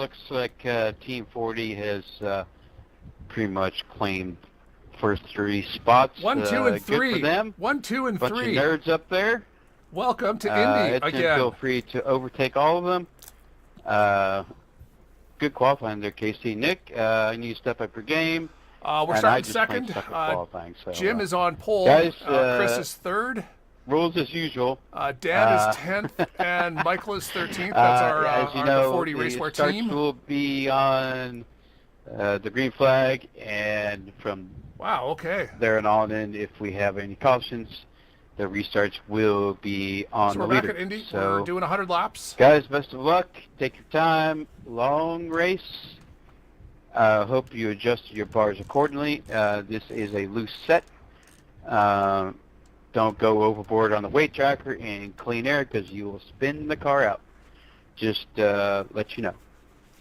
looks like Team 40 has pretty much claimed first 3 spots. 1, 2, and 3. Good for them. 1, 2, and 3. Bunch of nerds up there. Welcome to Indy again. Feel free to overtake all of them. Good qualifying there, Casey. Nick, I need to step up your game. We're starting second. So, Jim is on pole. Guys, Chris is third. Rules as usual. Dan is 10th, and Michael is 13th. That's our 40 Race War team. The will be on the green flag, and from there and on in, if we have any cautions, the restarts will be on the leader. So we're back at Indy. We're doing 100 laps. Guys, best of luck. Take your time. Long race. Hope you adjusted your bars accordingly. This is a loose set. Don't go overboard on the weight tracker in clean air because you will spin the car out. Just let you know.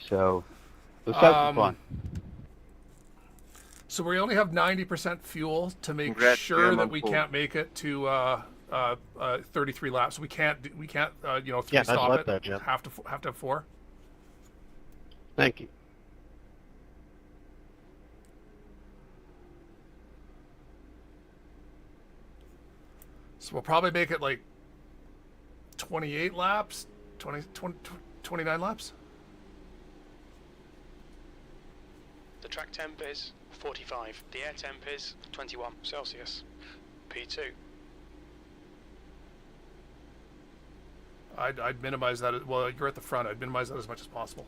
So let's have some fun. So we only have 90% fuel to make sure that we can't make it to 33 laps. We can't stop it. That, Jim. Have to have 4. Thank you. So we'll probably make it like 28 laps, 29 laps. The track temp is 45. The air temp is 21 Celsius. P2. I'd minimize that. Well, you're at the front. I'd minimize that as much as possible.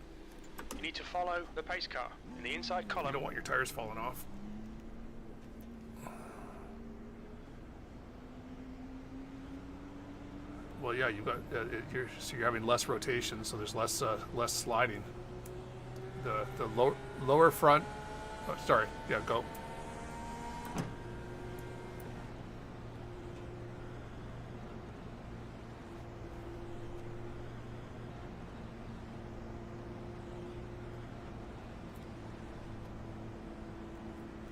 You need to follow the pace car in the inside column. You don't want your tires falling off. Well, yeah, you've got you're having less rotation, so there's less sliding. The lower front. Oh, sorry. Yeah, go.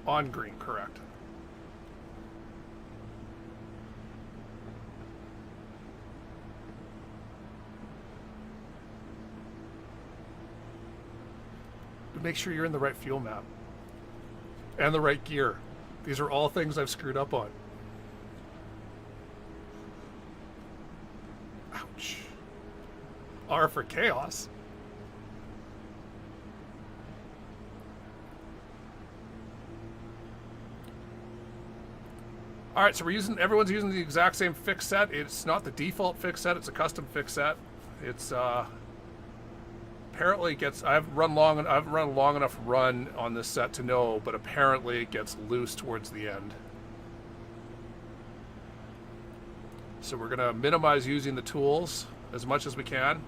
On green, correct. Make sure you're in the right fuel map and the right gear. These are all things I've screwed up on. Ouch. R for chaos. All right, so everyone's using the exact same fix set. It's not the default fix set, it's a custom fix set. It's apparently I haven't run a long enough run on this set to know, but apparently it gets loose towards the end. So we're gonna minimize using the tools as much as we can.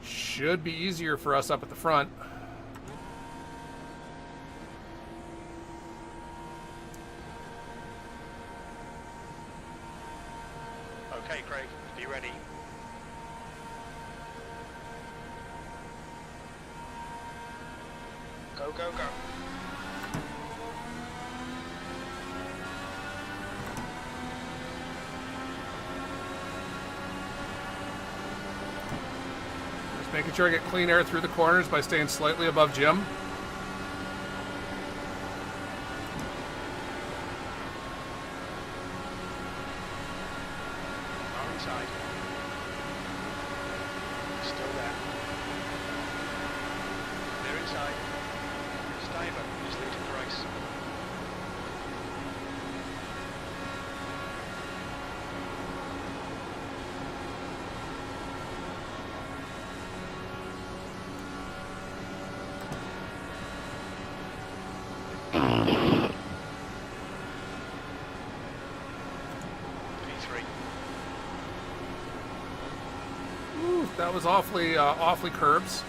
Should be easier for us up at the front. Okay, Craig, be ready. Go, go, go. Just making sure I get clean air through the corners by staying slightly above Jim. Are inside. Still there. They're inside. Stiver is leading the race. P3. Ooh, that was awfully curbs.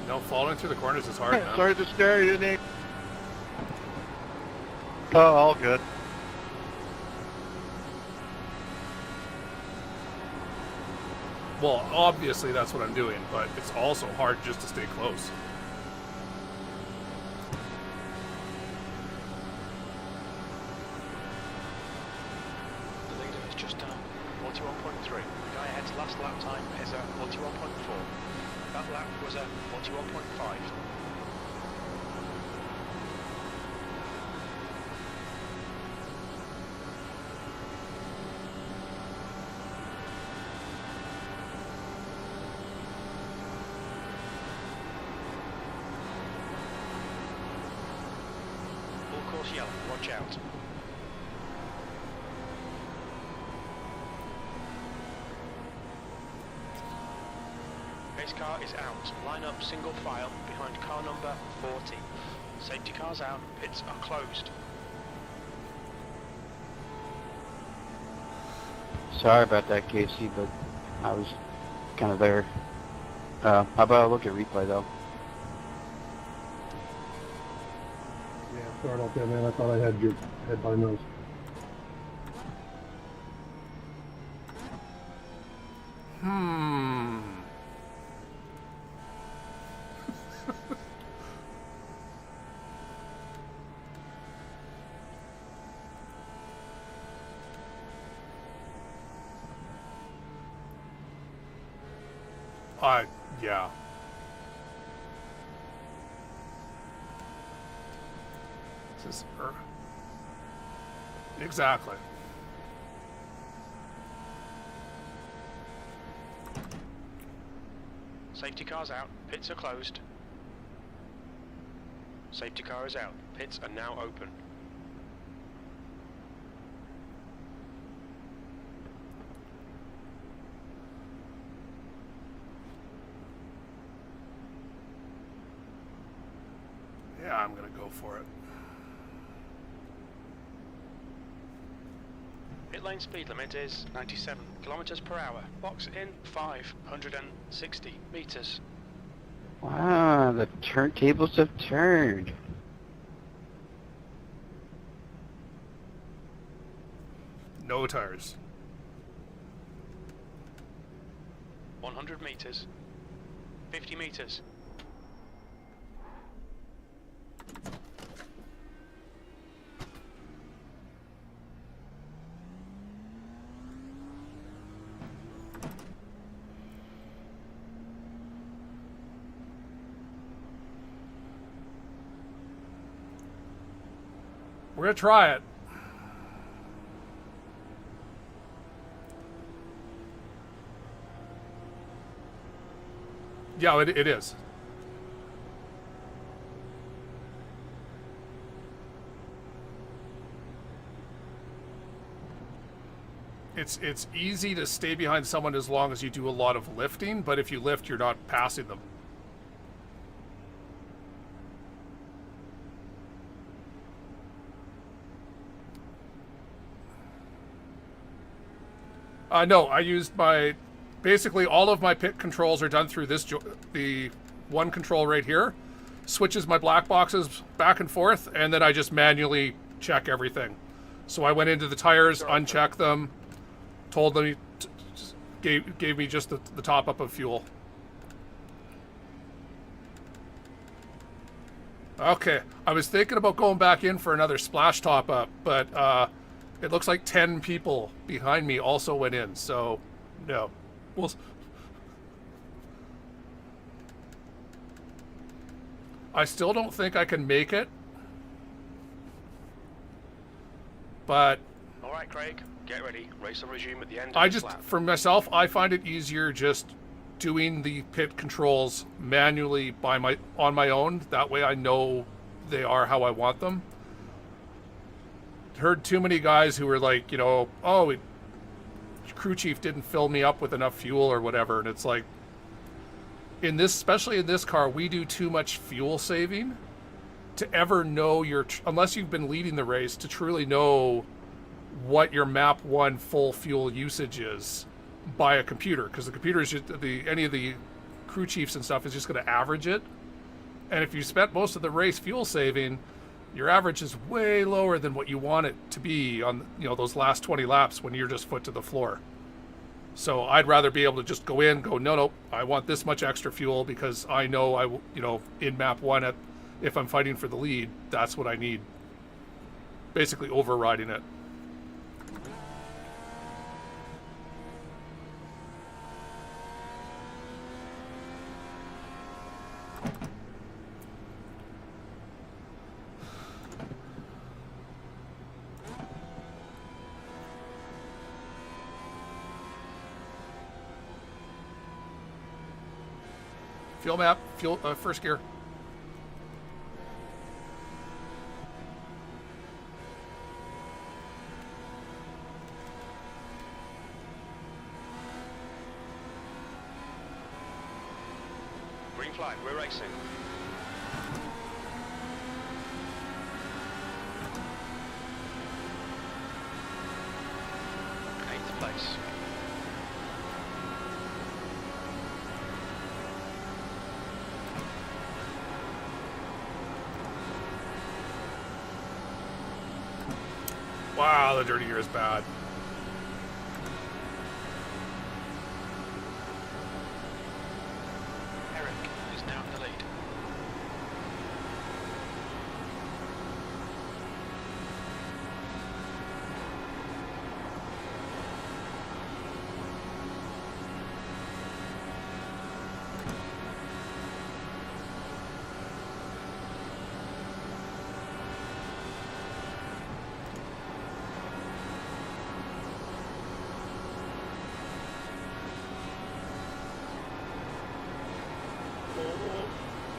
No, following through the corners is hard now. Sorry to scare you, Nick. Oh, all good. Well, obviously that's what I'm doing, but it's also hard just to stay close. 41.3. The guy ahead's last lap time is a 41.4. That lap was a 41.5. Full course yellow, watch out. Pace car is out. Line up single file behind car number 40. Safety cars out. Pits are closed. Sorry about that, Casey, but I was kind of there. How about I look at replay, though? Yeah, sorry about that, man. I thought I had your head by nose. Yeah. This is exactly. Safety car's out. Pits are closed. Safety car is out. Pits are now open. Yeah, I'm gonna go for it. Pit lane speed limit is 97 kilometers per hour. Box in 560 meters. Wow, the turntables have turned. No tires. 100 meters. 50 meters. We're gonna try it. Yeah, it is. It's easy to stay behind someone as long as you do a lot of lifting, but if you lift, you're not passing them. No, I used my... Basically, all of my pit controls are done through this... the one control right here. Switches my black boxes back and forth, and then I just manually check everything. So I went into the tires, unchecked them, told them... Gave me just the top-up of fuel. Okay, I was thinking about going back in for another splash top-up, but... it looks like 10 people behind me also went in, so no. I still don't think I can make it, but... All right, Craig, get ready. Race will resume at the end of this lap. For myself, I find it easier just doing the pit controls manually on my own. That way I know they are how I want them. Heard too many guys who were like, you know, oh, crew chief didn't fill me up with enough fuel or whatever, and it's like, especially in this car, we do too much fuel saving to ever know unless you've been leading the race, to truly know what your map 1 full fuel usage is by a computer, because the computer is just, any of the crew chiefs and stuff is just going to average it, and if you spent most of the race fuel saving, your average is way lower than what you want it to be on, you know, those last 20 laps when you're just foot to the floor. So I'd rather be able to just go in, no, I want this much extra fuel because I know in map 1 if I'm fighting for the lead, that's what I need. Basically overriding it. Fuel map, fuel, first gear. Green flag, we're racing. 8th place. Wow, the dirty gear is bad. Eric is now in the lead.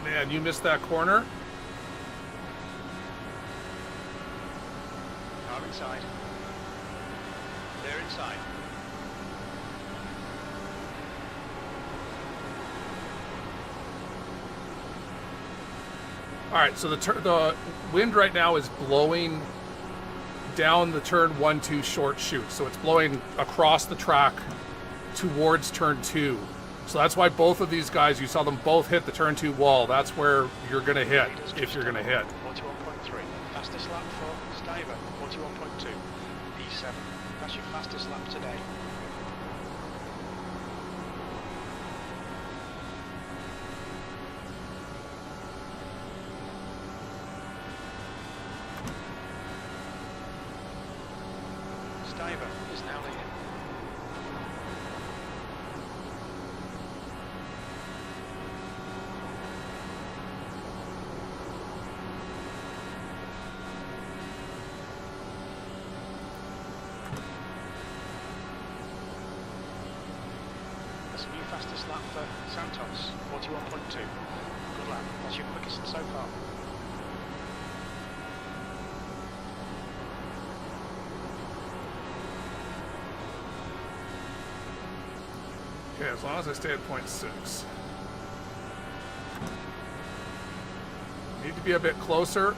Man, you missed that corner. Car inside. They're inside. All right, so the wind right now is blowing down the turn 1-2 short chute. So it's blowing across the track towards turn 2. So that's why both of these guys, you saw them both hit the turn 2 wall. That's where you're going to hit, if you're going to hit. 41.3. Fastest lap for Stiver, 41.2. P7. That's your fastest lap today. Stiver is now leading. That's a new fastest lap for Santos, 41.2. Good lap, that's your quickest so far. Okay, as long as I stay at 0.6. Need to be a bit closer.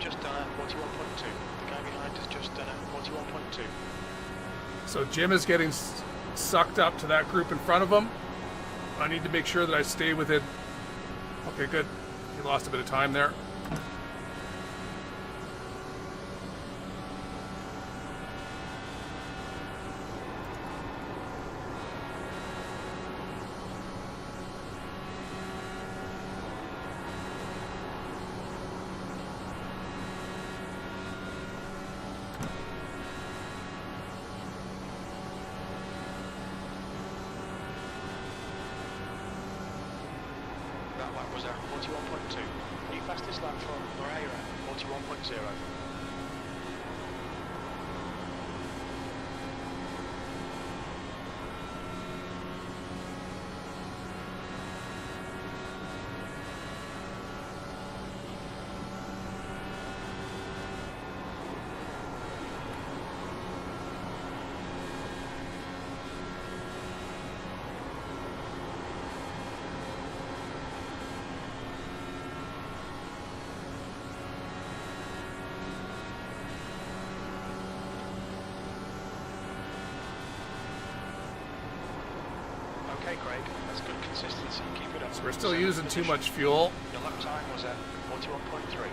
Just done a 41.2. The guy behind has just done a 41.2. So Jim is getting sucked up to that group in front of him. I need to make sure that I stay within. Okay, good. He lost a bit of time there. That lap was at 41.2. New fastest lap for Area, 41.0. Okay, Craig, that's good consistency. Keep it up. So we're still using too much fuel. Your lap time was at 41.3.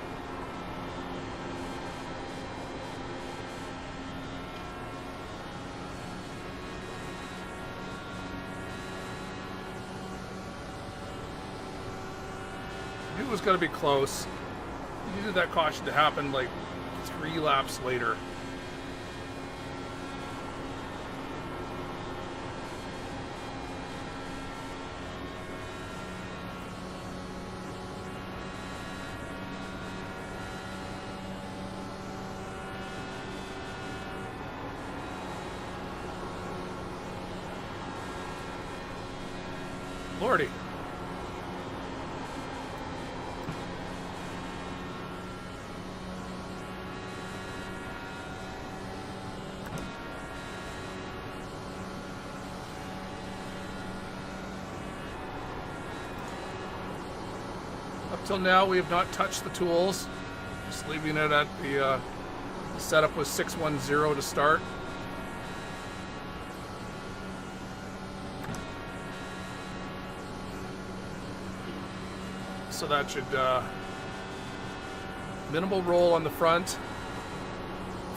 I knew it was going to be close. You needed that caution to happen like 3 laps later. Lordy. Up till now, we have not touched the tools. Just leaving it at the setup was 610 to start. So that should minimal roll on the front,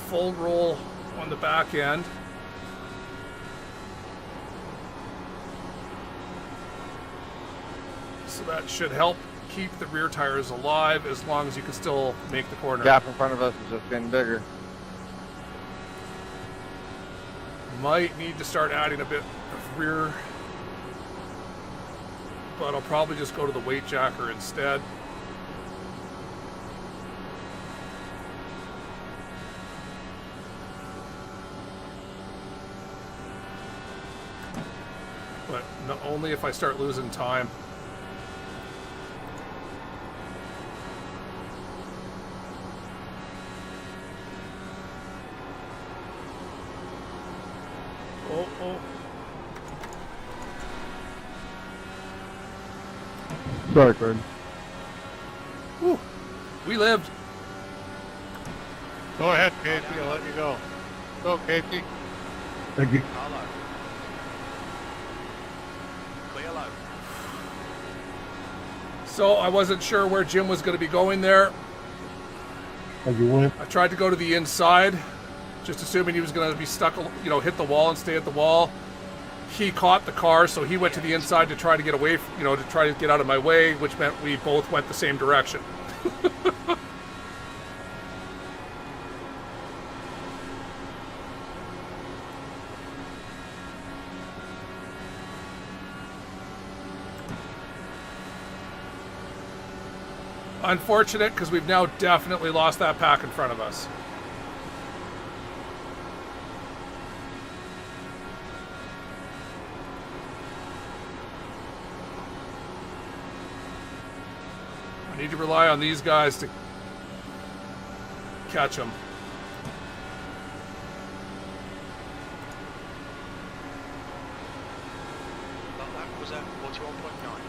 full roll on the back end. So that should help keep the rear tires alive as long as you can still make the corner. Gap in front of us is just getting bigger. Might need to start adding a bit of rear, but I'll probably just go to the weight jacker instead. But only if I start losing time. Oh. Sorry, Craig. Whew. We lived. Go ahead, Casey. I'll let you go. Go, Casey. Thank you. Hello. Clear low. So I wasn't sure where Jim was going to be going there. As you went. I tried to go to the inside, just assuming he was going to be stuck, hit the wall and stay at the wall. He caught the car, so he went to the inside to try to get away, to try to get out of my way, which meant we both went the same direction. Unfortunate, because we've now definitely lost that pack in front of us. I need to rely on these guys to catch them. That lap was at 41.9.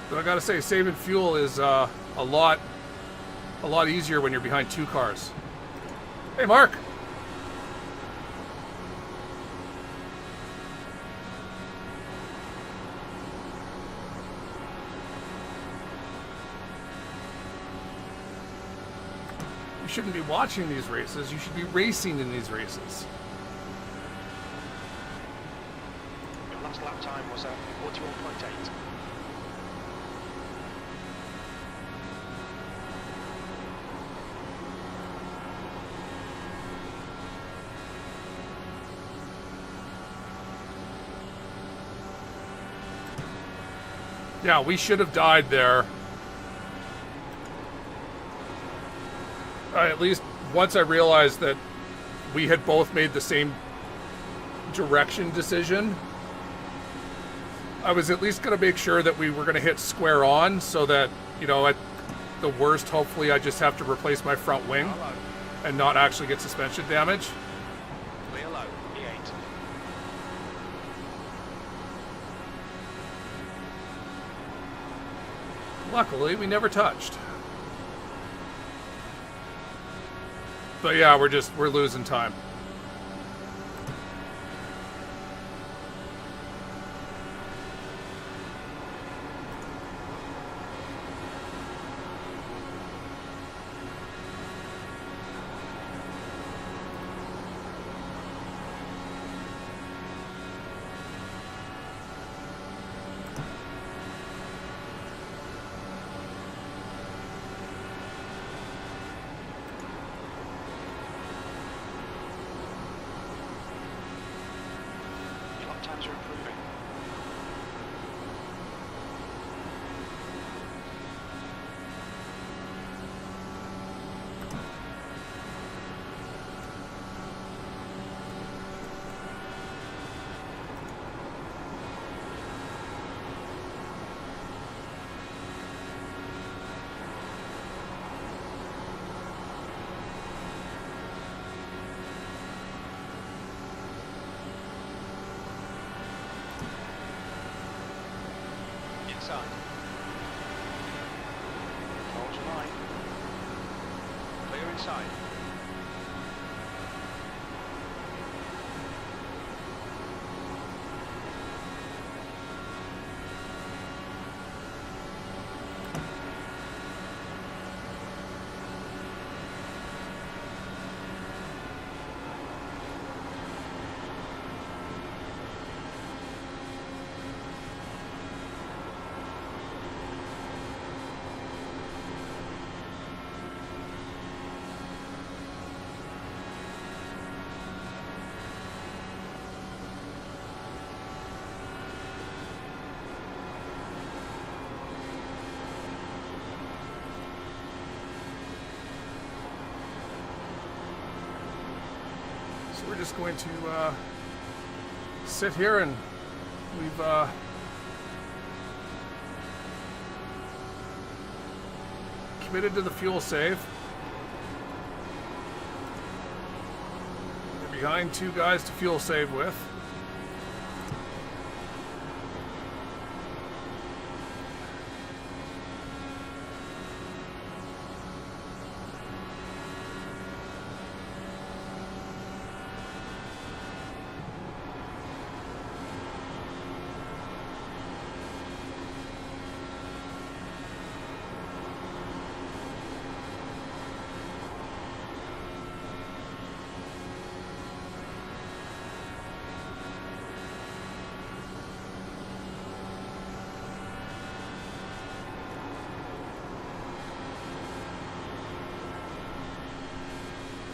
But I gotta say, saving fuel is a lot easier when you're behind two cars. Hey, Mark. You shouldn't be watching these races. You should be racing in these races. Your last lap time was at 41.8. Yeah, we should have died there. At least once I realized that we had both made the same direction decision, I was at least going to make sure that we were going to hit square on so that, at the worst, hopefully I just have to replace my front wing and not actually get suspension damage. Clear low, E8. Luckily, we never touched. But yeah, we're losing time. inside. We're just going to sit here, and we've committed to the fuel save. We're behind 2 guys to fuel save with.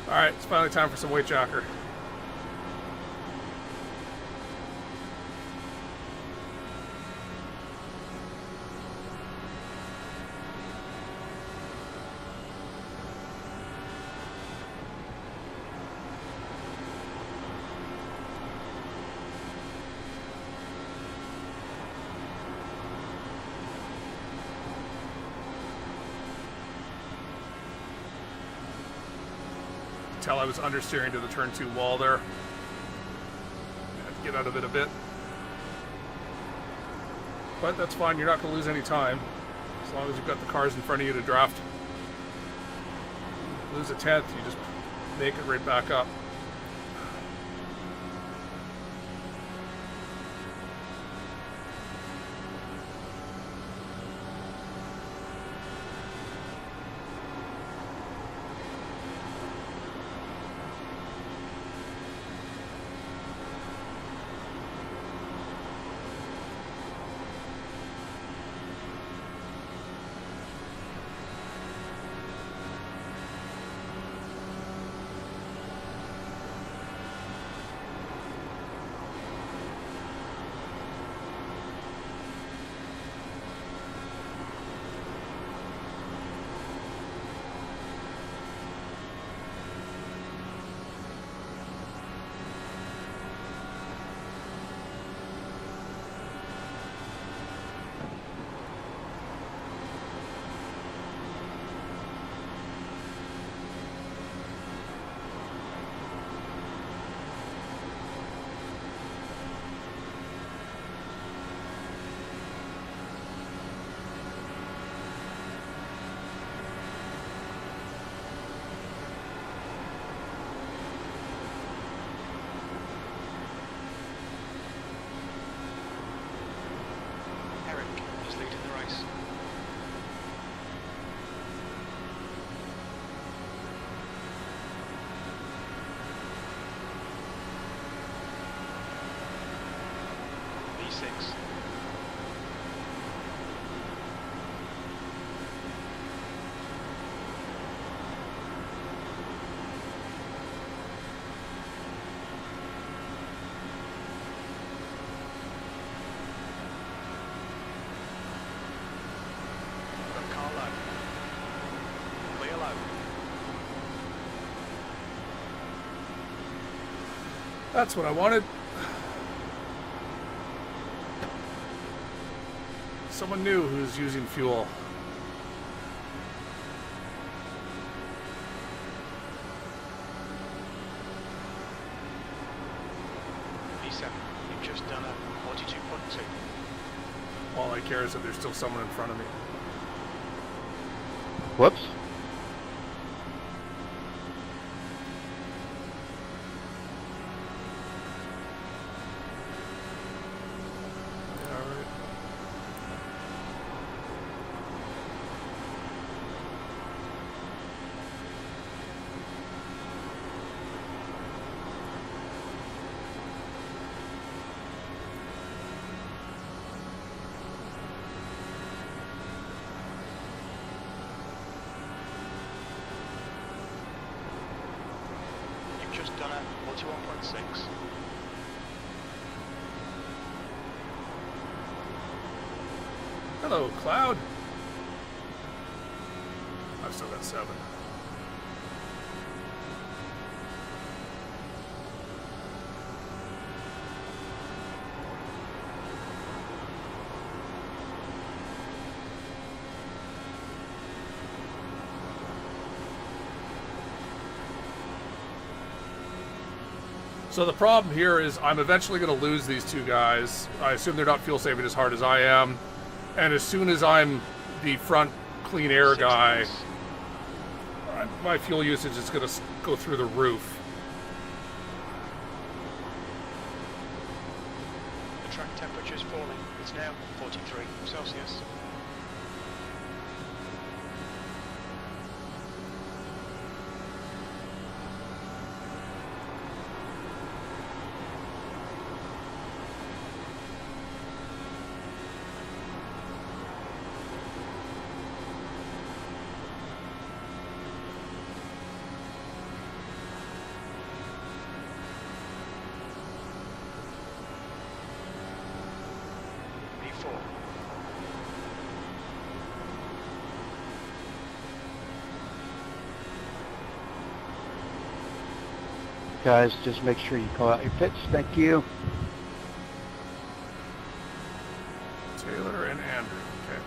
Alright, it's finally time for some weight jocker. I was understeering to the turn 2 wall there. Had to get out of it a bit. But that's fine, you're not going to lose any time. As long as you've got the cars in front of you to draft. Lose a 10th, you just make it right back up. That's what I wanted. Someone new who's using fuel. Lisa, you've just done a 42.2. All I care is that there's still someone in front of me. Whoops. just done at 41.6. Hello, Cloud. I've still got 7. So the problem here is I'm eventually going to lose these two guys. I assume they're not fuel saving as hard as I am. And as soon as I'm the front clean air guy, my fuel usage is going to go through the roof. The track temperature is falling. It's now 43 Celsius. Guys, just make sure you call out your pits. Thank you. Taylor and Andrew. Okay.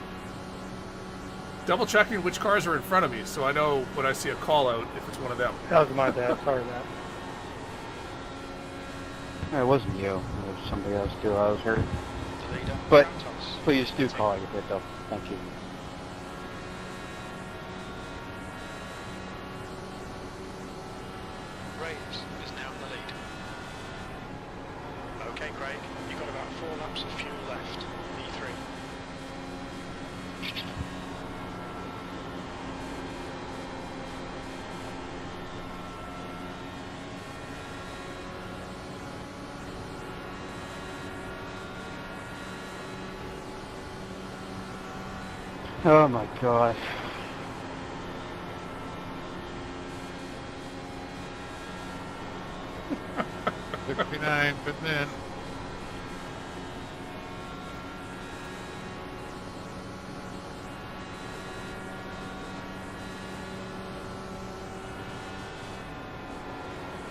Double checking which cars are in front of me so I know when I see a call out if it's one of them. That was my bad. Sorry, Matt. It wasn't you. It was somebody else too. I was hurt. The leader, But Santos. please do call out your pit though. Thank you. Graves is now in the lead. Okay, Craig, you've got about 4 laps of fuel left. E3. Oh my gosh. '69 fitting in.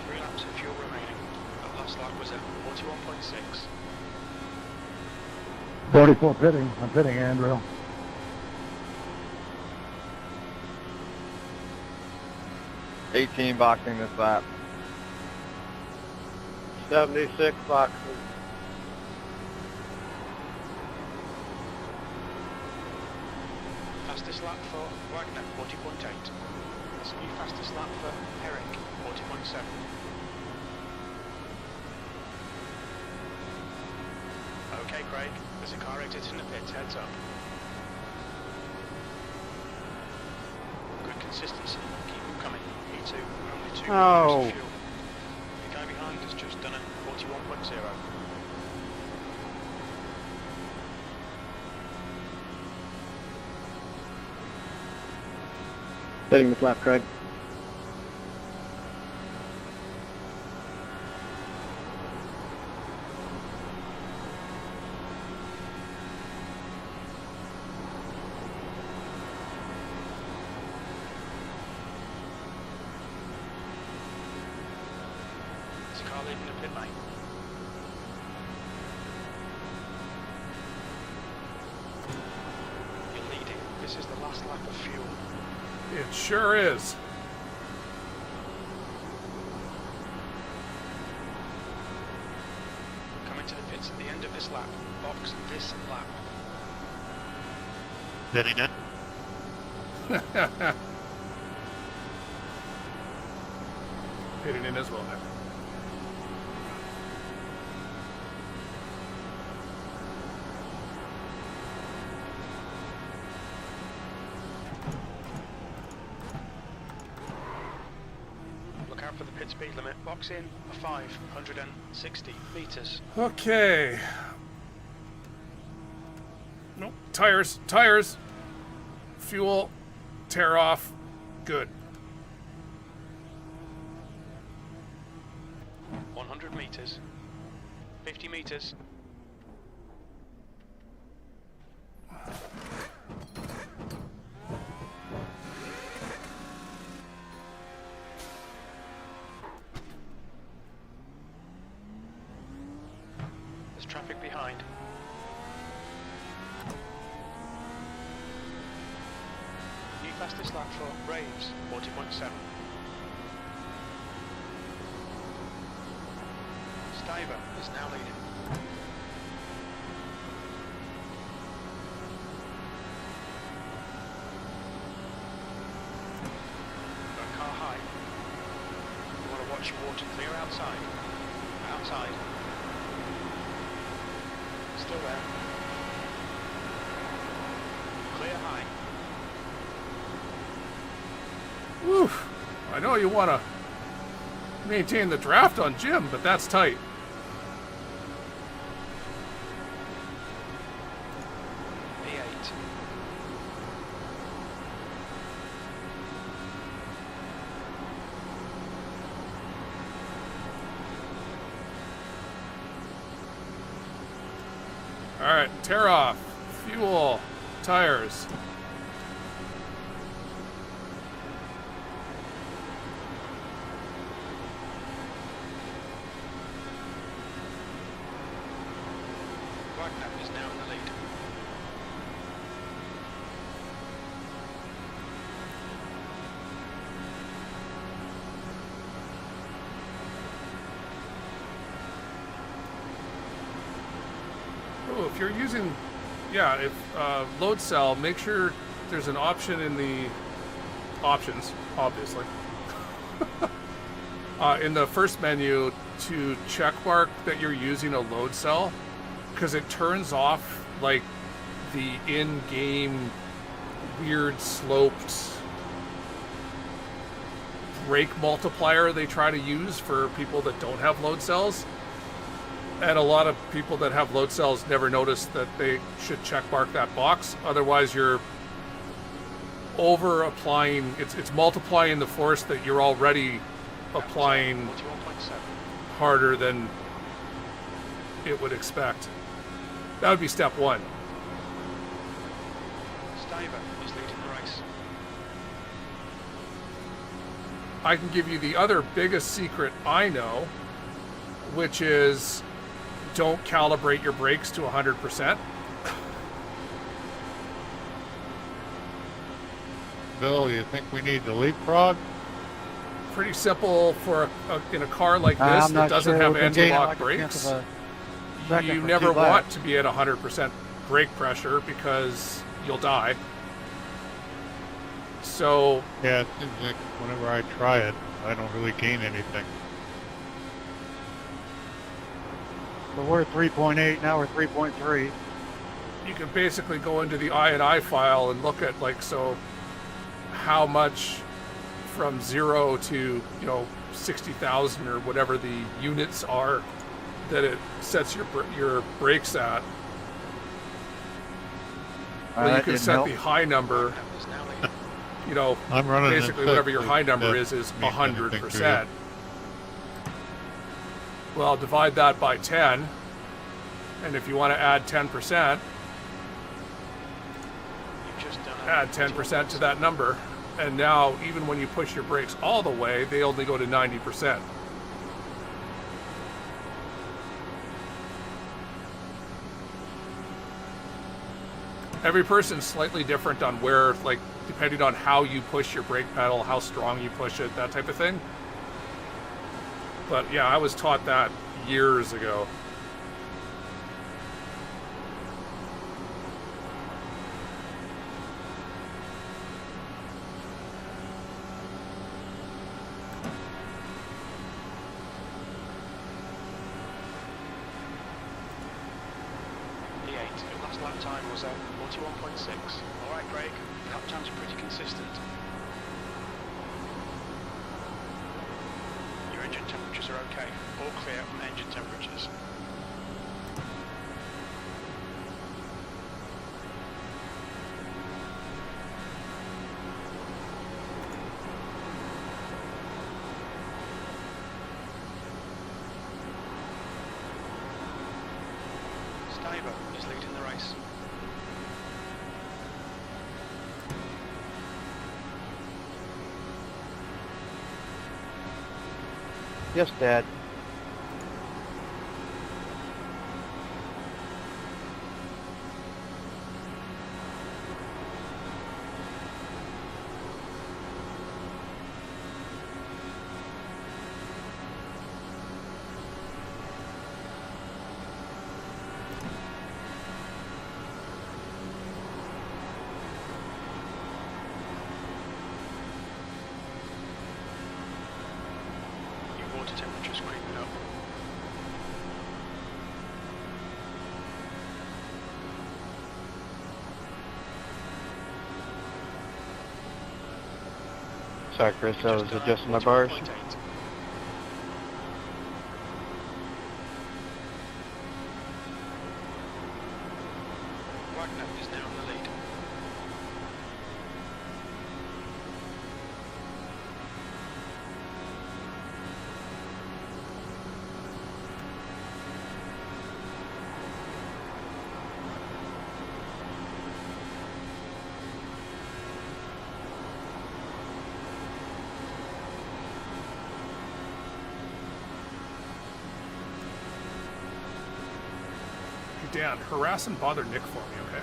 Three laps of fuel remaining. That last lap was at 41.6. 44 pitting. I'm pitting, Andrew. '18 boxing this lap. 76 boxes. Fastest lap for Wagner, 40.8. That's the new fastest lap for Herrick, 40.7. Okay, Craig, there's a car exiting the pit, heads up. Good consistency, keep them coming. E2, only 2 Oh. of fuel. The guy behind has just done it, 41.0. Hitting this lap, Craig. There's a car leaving the pit lane. You're leading. This is the last lap of fuel. It sure is. Coming to the pits at the end of this lap. Box this lap. Pitting in. Hitting in as well now. Look out for the pit speed limit. Box in 560 meters. Okay. Nope. Tires. Tires. Fuel. Tear off. Good. 100 meters. 50 meters. There's traffic behind. New fastest lap for Raves, 40.7. Stiver is now leading. Got a car high. You want to watch your water clear outside. Outside. Still there. Clear high. Woo! I know you want to maintain the draft on Jim, but that's tight. P8. All right, tear off, fuel, tires. Wagner is now in the lead. Oh, if you're using, if load cell, make sure there's an option in the options, obviously, in the first menu to check mark that you're using a load cell, because it turns off like the in-game weird sloped brake multiplier they try to use for people that don't have load cells. And a lot of people that have load cells never notice that they should check mark that box. Otherwise, you're over applying. It's multiplying the force that you're already applying 41.7. harder than it would expect. That would be step one. Stiver is leading the race. I can give you the other biggest secret I know, which is don't calibrate your brakes to 100%. Bill, you think we need to leapfrog? Pretty simple for in a car like this that doesn't have anti-lock brakes. You never want to be at 100% brake pressure because you'll die. So Yeah, it seems like whenever I try it, I don't really gain anything. So we're 3.8, now we're 3.3. you can basically go into the I&I file and look at how much from 0 to 60,000 or whatever the units are that it sets your brakes at. Well, you can set the high number. I'm running Basically whatever your high number is 100%. Well, divide that by 10, and if you want to add 10%, add 10% to that number, and now even when you push your brakes all the way, they only go to 90%. Every person's slightly different on where, depending on how you push your brake pedal, how strong you push it, that type of thing. But yeah, I was taught that years ago. P8, your last lap time was 41.6. Alright, Craig, lap times are pretty consistent. Your engine temperatures are okay. All clear from engine temperatures. Yes, Dad. Your water temperature's creeping up. Sorry, Chris, I was Just adjusting my bars. 41.8. Wagner is now in the lead. Hey, Dan, harass and bother Nick for me, okay?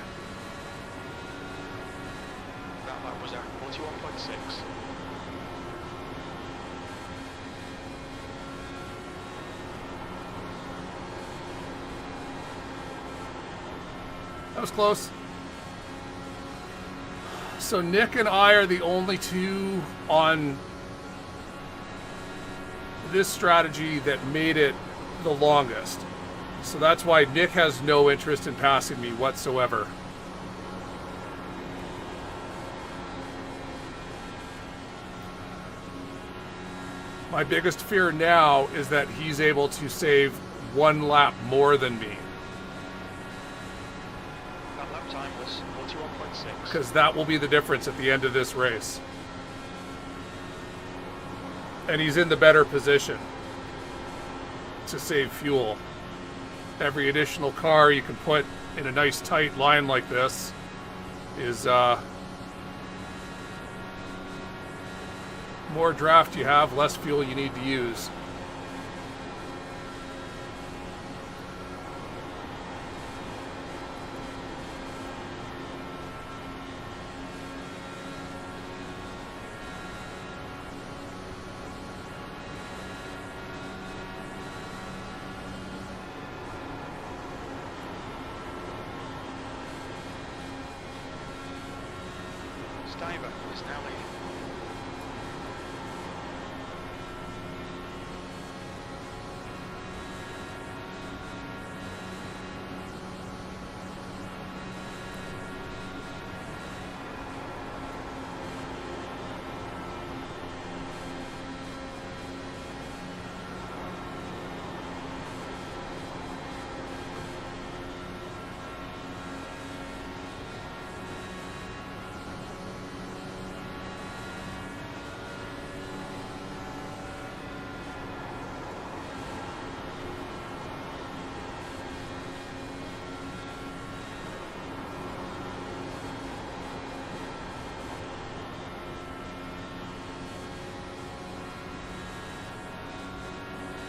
That lap was at 41.6. That was close. So Nick and I are the only two on this strategy that made it the longest. So that's why Nick has no interest in passing me whatsoever. My biggest fear now is that he's able to save one lap more than me, That lap time was 41.6. because that will be the difference at the end of this race. And he's in the better position to save fuel. Every additional car you can put in a nice tight line like this is more draft you have, less fuel you need to use. Stiver is now leading.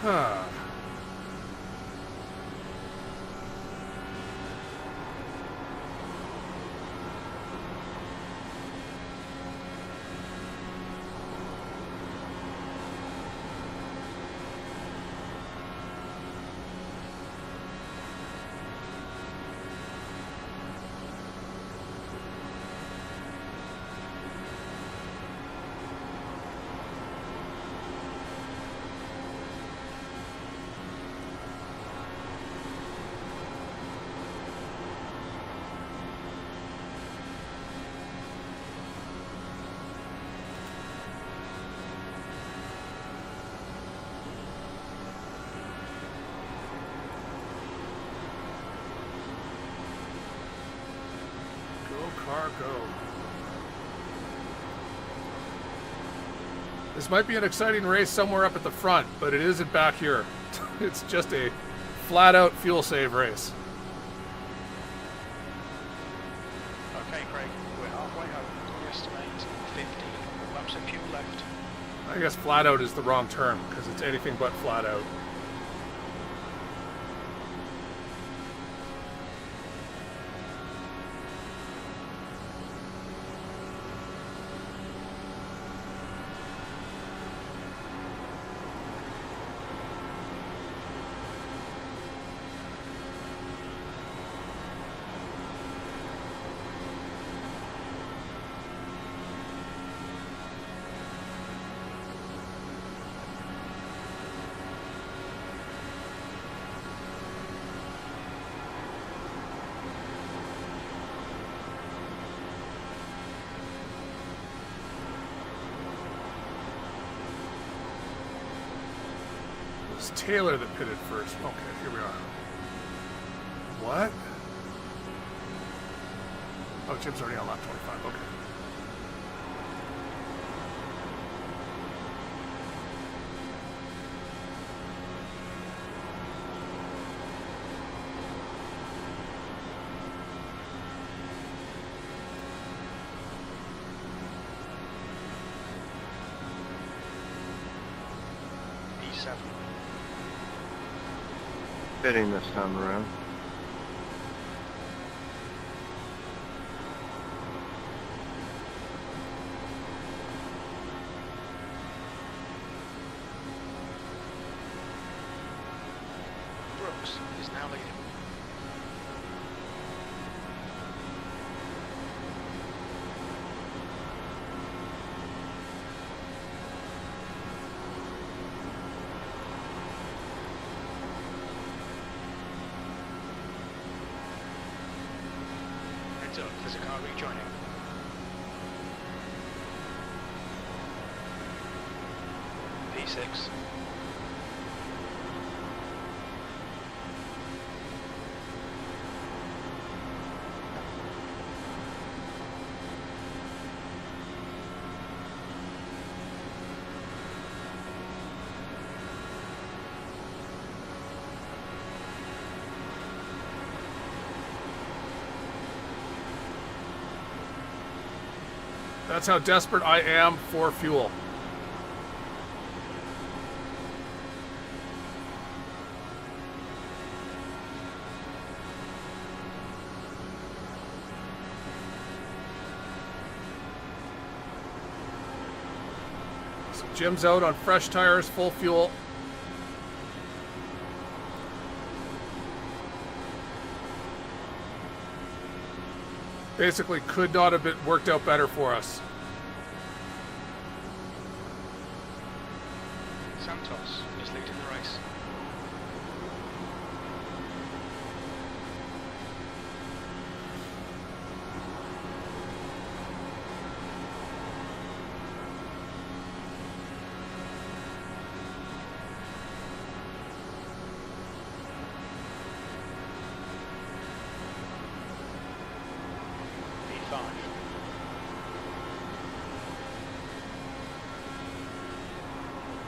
Huh. Go. This might be an exciting race somewhere up at the front, but it isn't back here. It's just a flat-out fuel save race. Okay, Craig, we're halfway home. We estimate 15 laps of fuel left. I guess flat out is the wrong term because it's anything but flat out. Taylor that pitted first. Okay, here we are. What? Oh, Jim's already on lap 25. Okay. P7. Fitting this time around. Brooks is now leading. Heads up, there's a car rejoining. P6. That's how desperate I am for fuel. So Jim's out on fresh tires, full fuel. Basically could not have been worked out better for us. Santos is leading the race. P5.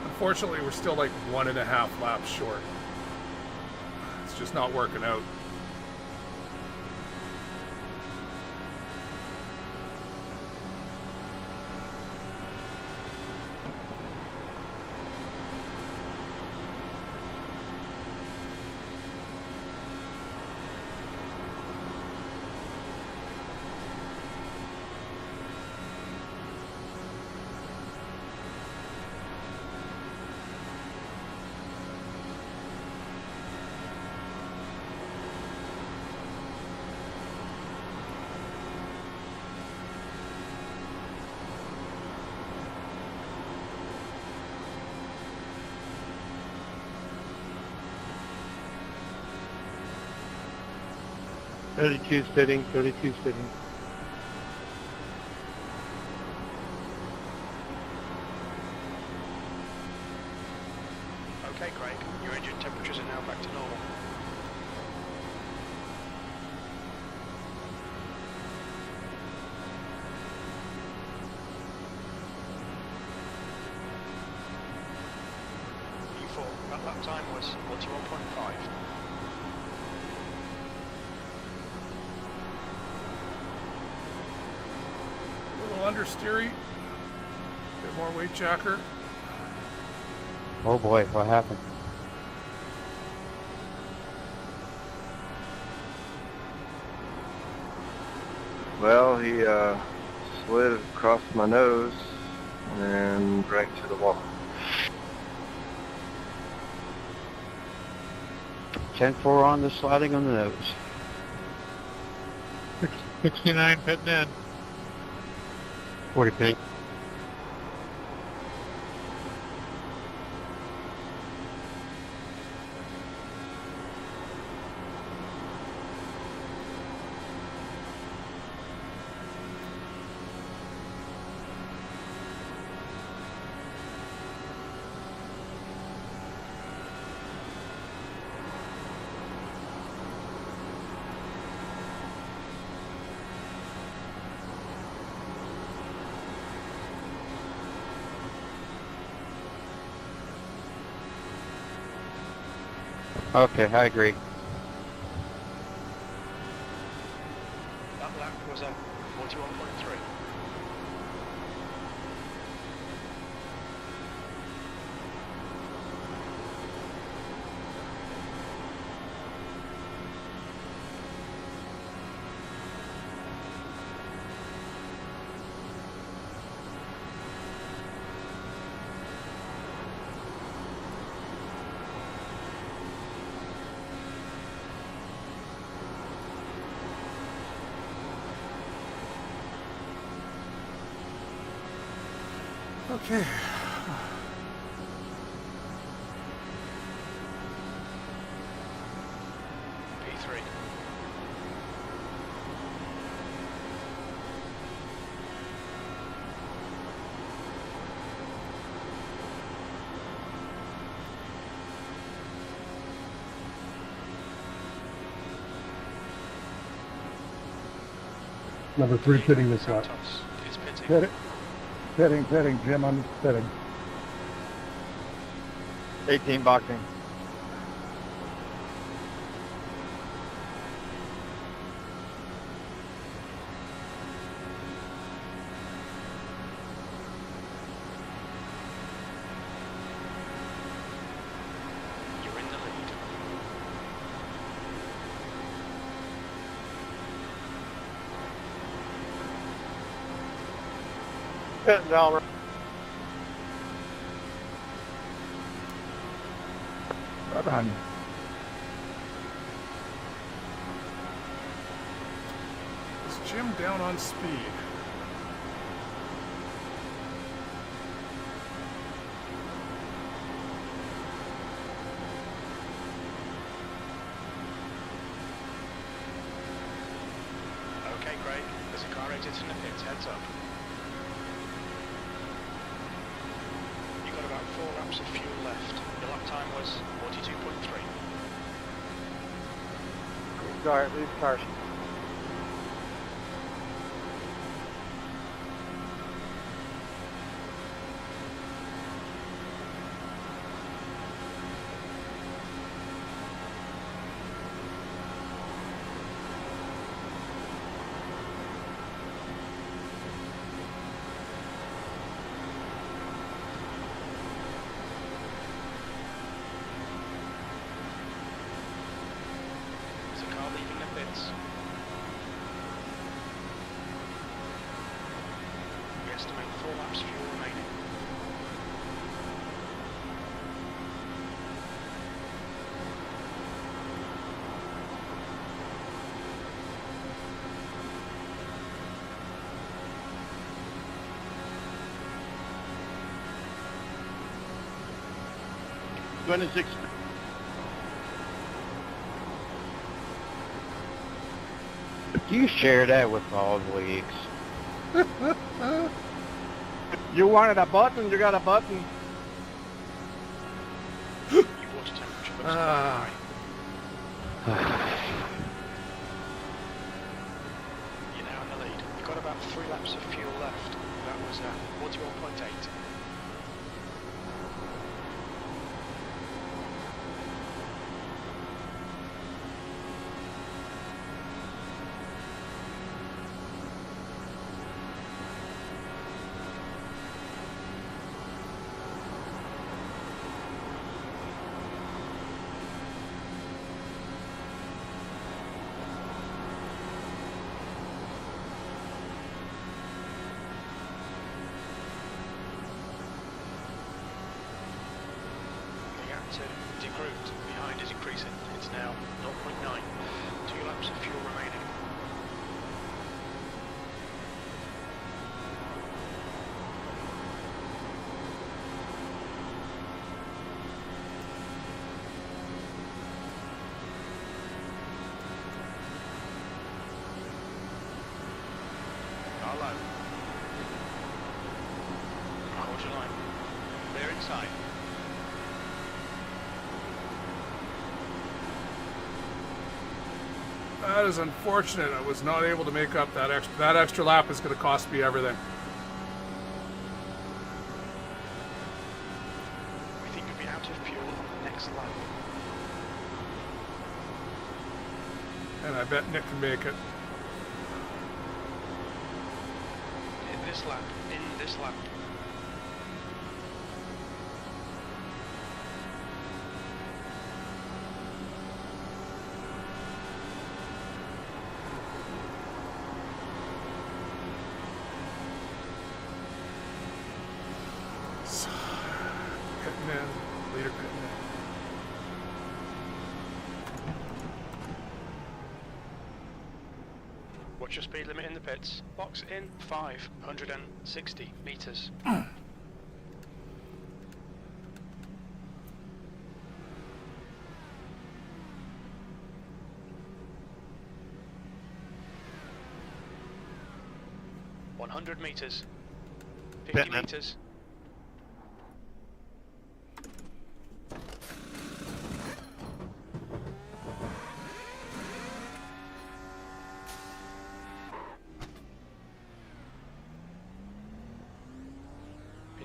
Unfortunately, we're still like 1.5 laps short. It's just not working out. Thirty-two sitting. Okay, Craig, your engine temperatures are now back to normal. P4, that lap time was 41.5. A little understeery. Bit more weight jacker. Oh boy, what happened? Well, he slid across my nose and drank to the wall. 10-4 on the sliding on the nose. 69 pitting in. 40 pit. Okay, I agree. That lap was a 41.3. Okay. P3. Number 3 pitting this lap. Santos is pitting. Pitting, Jim, I'm pitting. 18 boxing. You're in the lead. Pitting down. Right behind you. Is Jim down on speed? Okay, Craig. There's a car exiting the pits. Heads up. You've got about 4 laps of fuel left. Your lap time was 42.3. Leave cars. There's a car leaving the pits. We estimate 4 laps fuel remaining. Do you share that with all the leagues? You wanted a button, you got a button. Your water temperature looks quite high. You're now in the lead. You've got about 3 laps of fuel left. That was 41.8. to degrouped. Behind is increasing. It's now 0.9. 2 laps of fuel remaining. Low. Hold your line. Clear inside. That is unfortunate. I was not able to make up that extra. That extra lap is going to cost me everything. We think you'll be out of fuel on the next lap. And I bet Nick can make it. This lap, in this lap. Pitting in, leader pitting in. What's your speed limit in the pits? Box in 560 meters. $100 meters. 50 meters.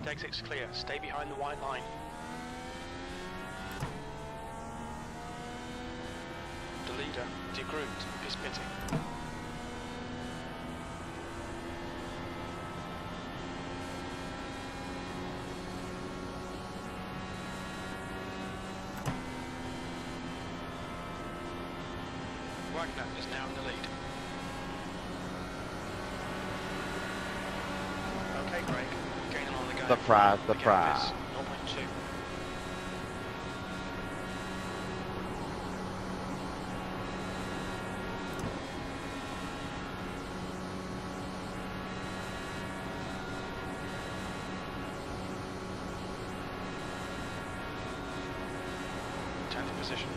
Exit's clear. Stay behind the white line. The leader, degrouped, is pitting. Wagner is now in the lead. Okay, Craig. Gaining on the go. Surprise, surprise. 0.2. Tenth position.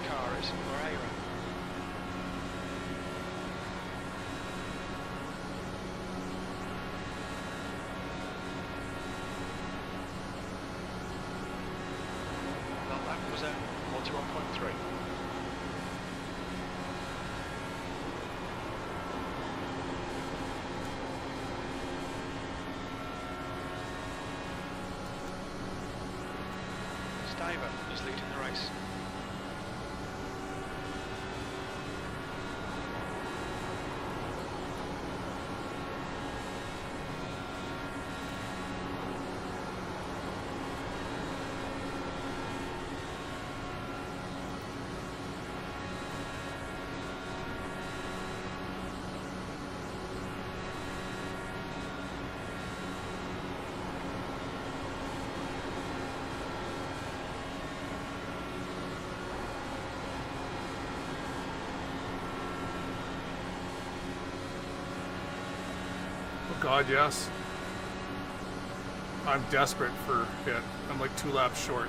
Car is Area. That lap was at 41.3. Stiver is leading the race. God, yes. I'm desperate for it. I'm like 2 laps short.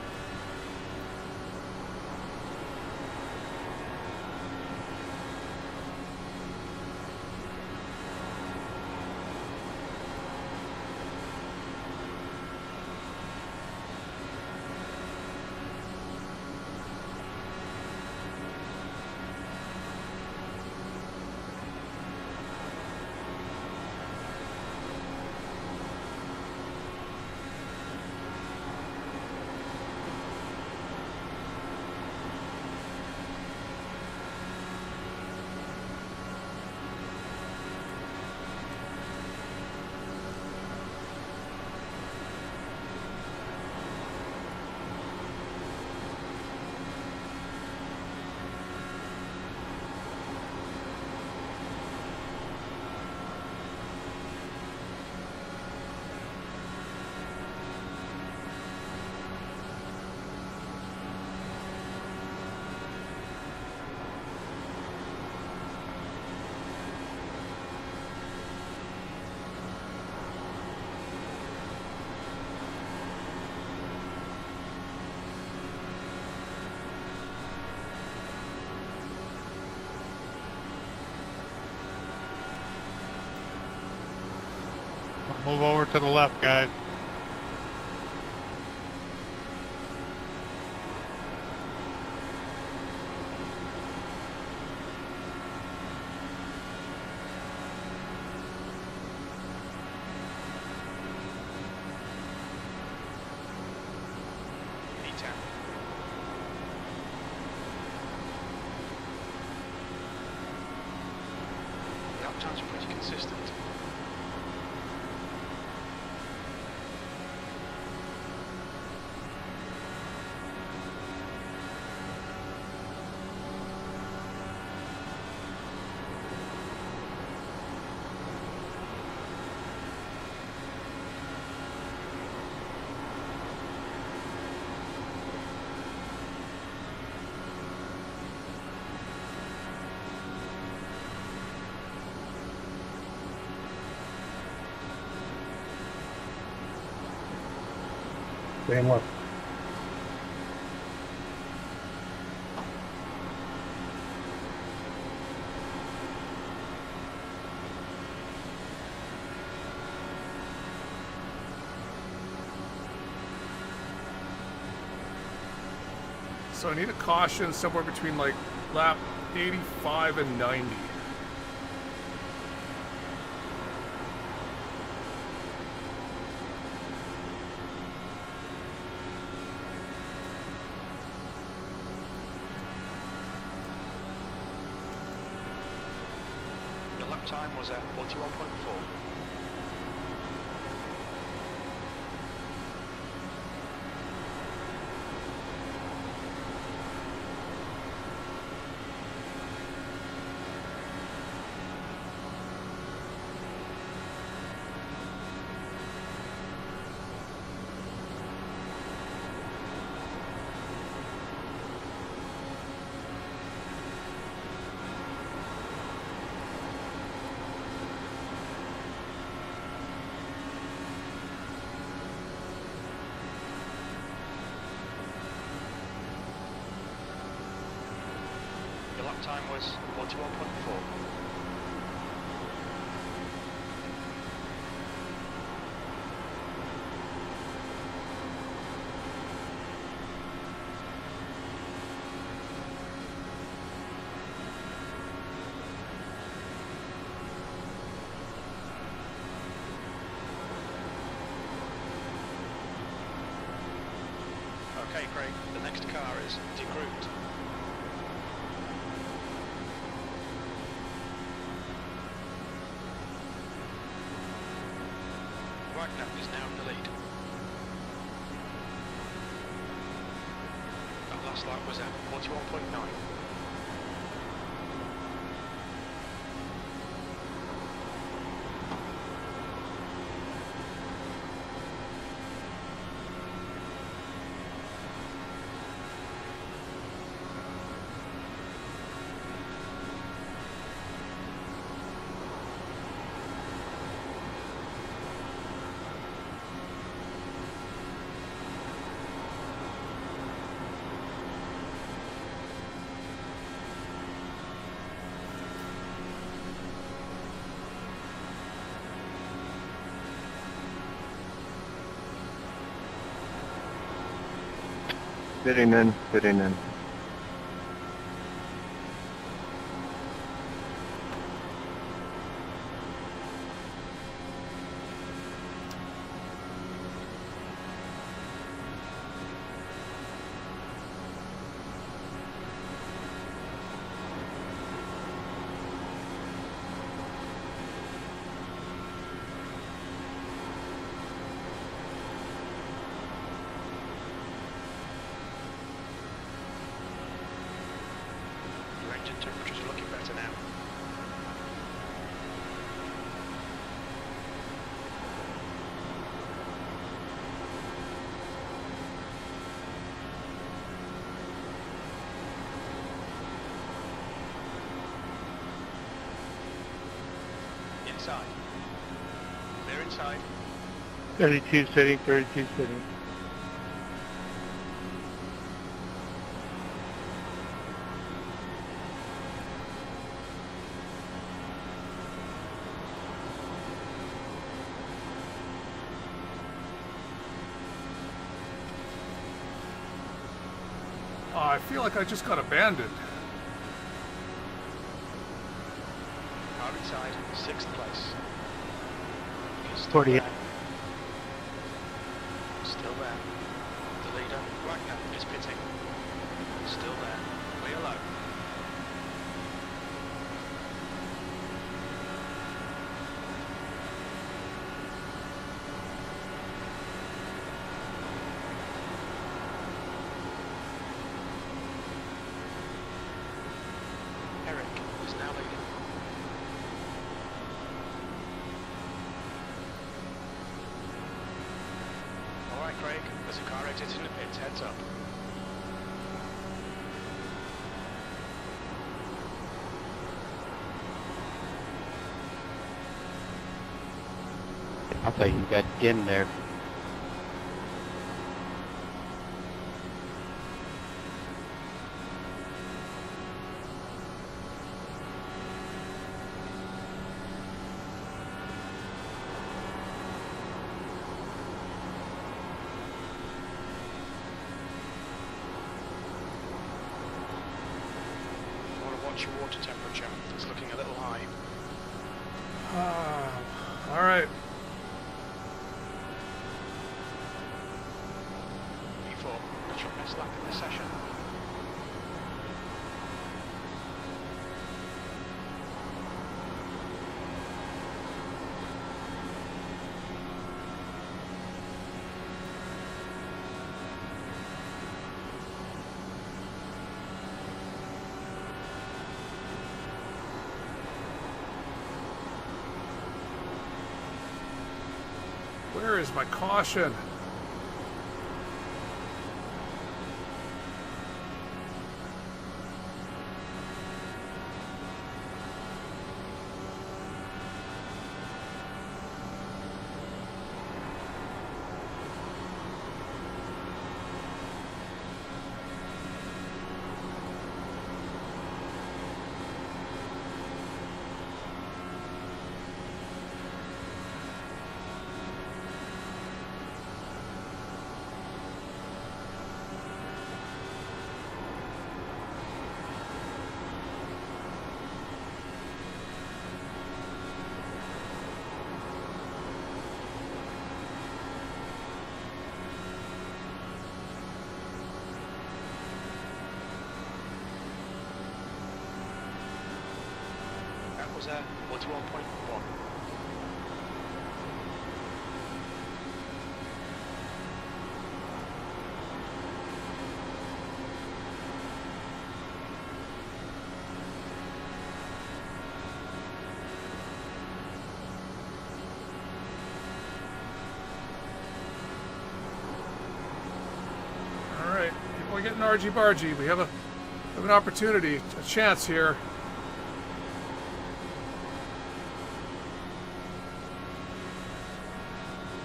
Move over to the left, guys. P10. Lap times are pretty consistent. Staying left. So I need a caution somewhere between like lap 85 and 90. Your lap time was at 41.4. Your lap time was 41.4. Okay, Craig, the next car is degrouped. Wagner is now in the lead. That last lap was at 41.9. Fitting in, fitting in. Your engine temperatures are looking better now. Inside. Clear inside. 32 sitting, 32 sitting. I feel like I just got abandoned. Car inside, 6th place. He's still 48. there. Still there. The leader, Wagner, is pitting. Still there. Clear low. Eric is now leading. Alright Craig, there's a car exiting the pits, heads up. I thought you got in there. You want to watch your water temperature, it's looking a little high. All right. P4, that's your best lap in the session. Where is my caution? That was 41.1. All right, people are getting argy-bargy. We have an opportunity, a chance here.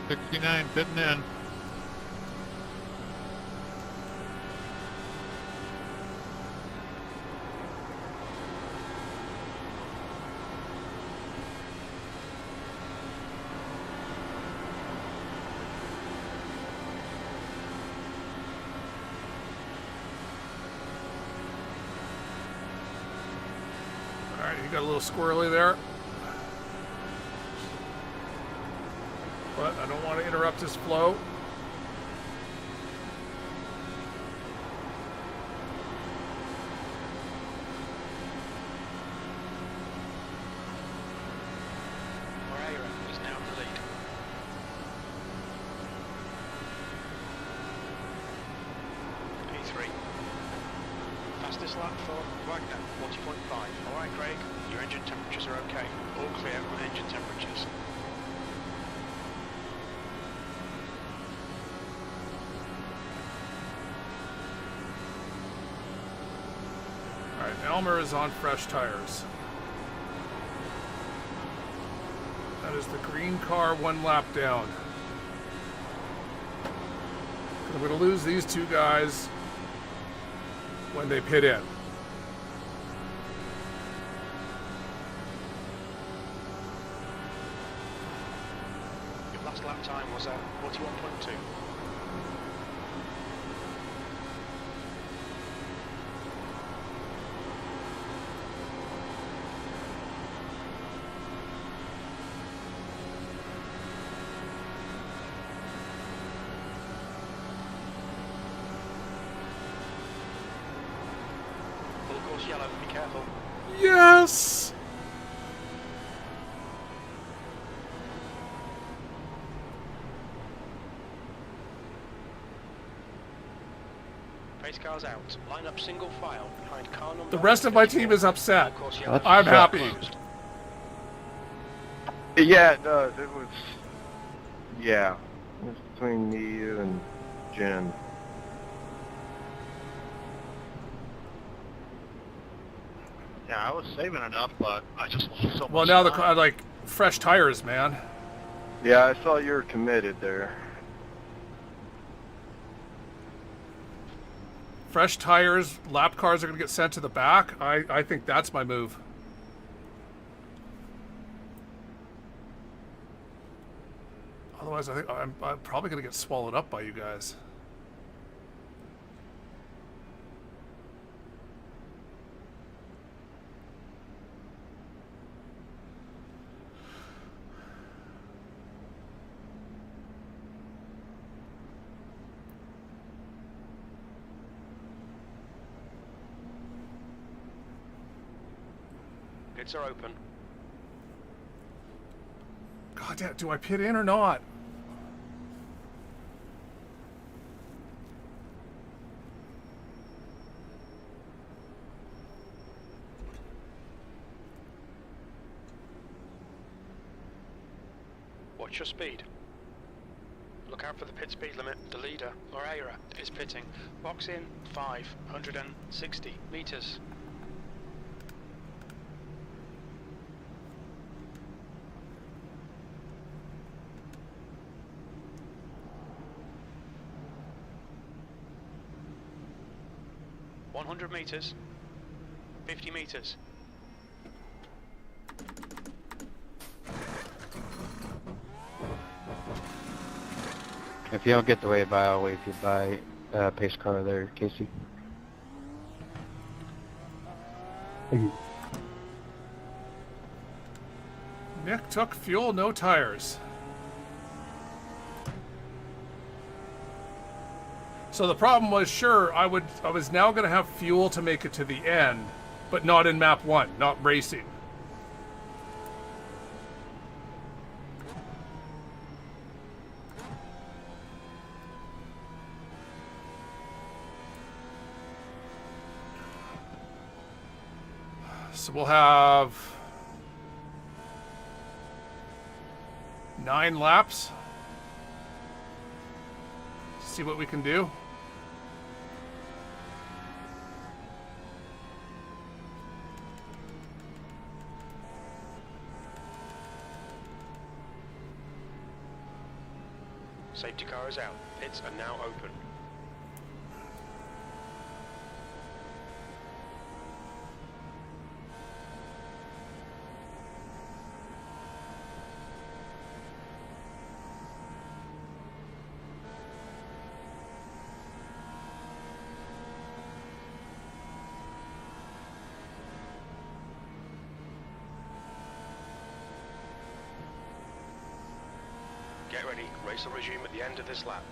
'69 pitting in. All right, you got a little squirrely there. But I don't want to interrupt his flow. Moreira is now in the lead. P3. Fastest lap for Wagner, 40.5. Alright Craig, your engine temperatures are okay. All clear on engine temperatures. All right, Elmer is on fresh tires. That is the green car 1 lap down. I'm going to lose these two guys when they pit in. Your last lap time was 41.2. course yellow, be careful. Yes! Pace car's out. Line up single file behind car number. The rest of my 34. team is upset. Of course yellow. I'm happy. Closed. Yeah, it does. It was, yeah. It was between me, you, and Jen. Yeah, I was saving enough, but I just lost so much Well, now the time. car, like, fresh tires, man. Yeah, I saw you were committed there. Fresh tires, lap cars are going to get sent to the back. I think that's my move. Otherwise, I think I'm probably going to get swallowed up by you guys. Pits are open. God damn, do I pit in or not? Watch your speed. Look out for the pit speed limit. The leader, or Area, is pitting. Box in 560 meters. $100 meters. 50 meters. If you don't get the way by, I'll wait for you by pace car there, Casey. Thank you. Nick took fuel, no tires. So the problem was, sure, I was now going to have fuel to make it to the end, but not in map 1, not racing. So we'll have 9 laps. See what we can do. Safety car is out. Pits are now open. Get ready. Race will resume at the end of this lap.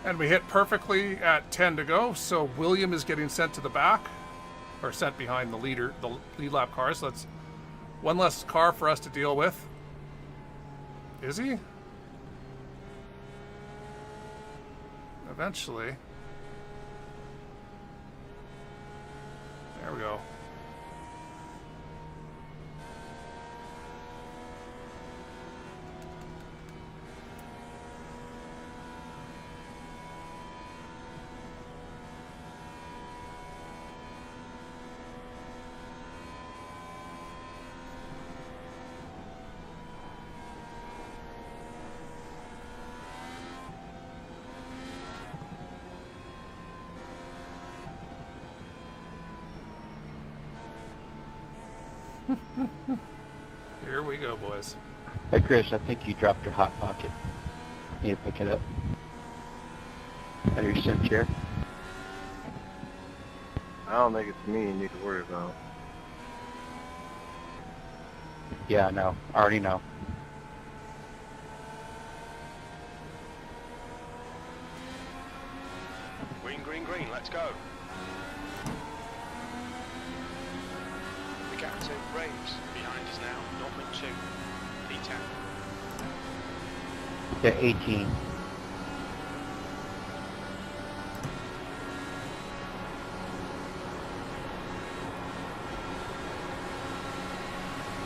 And we hit perfectly at 10 to go, so William is getting sent to the back, or sent behind the lead lap car, so that's one less car for us to deal with. Is he? Eventually. There we go. Here we go, boys. Hey, Chris, I think you dropped your hot pocket. You need to pick it up. Out of your sim chair. don't think it's me you need to worry about. Yeah, I know. I already know. Green, green, green, let's go. We got to Braves behind us now, Northman 2, P10. Yeah, 18.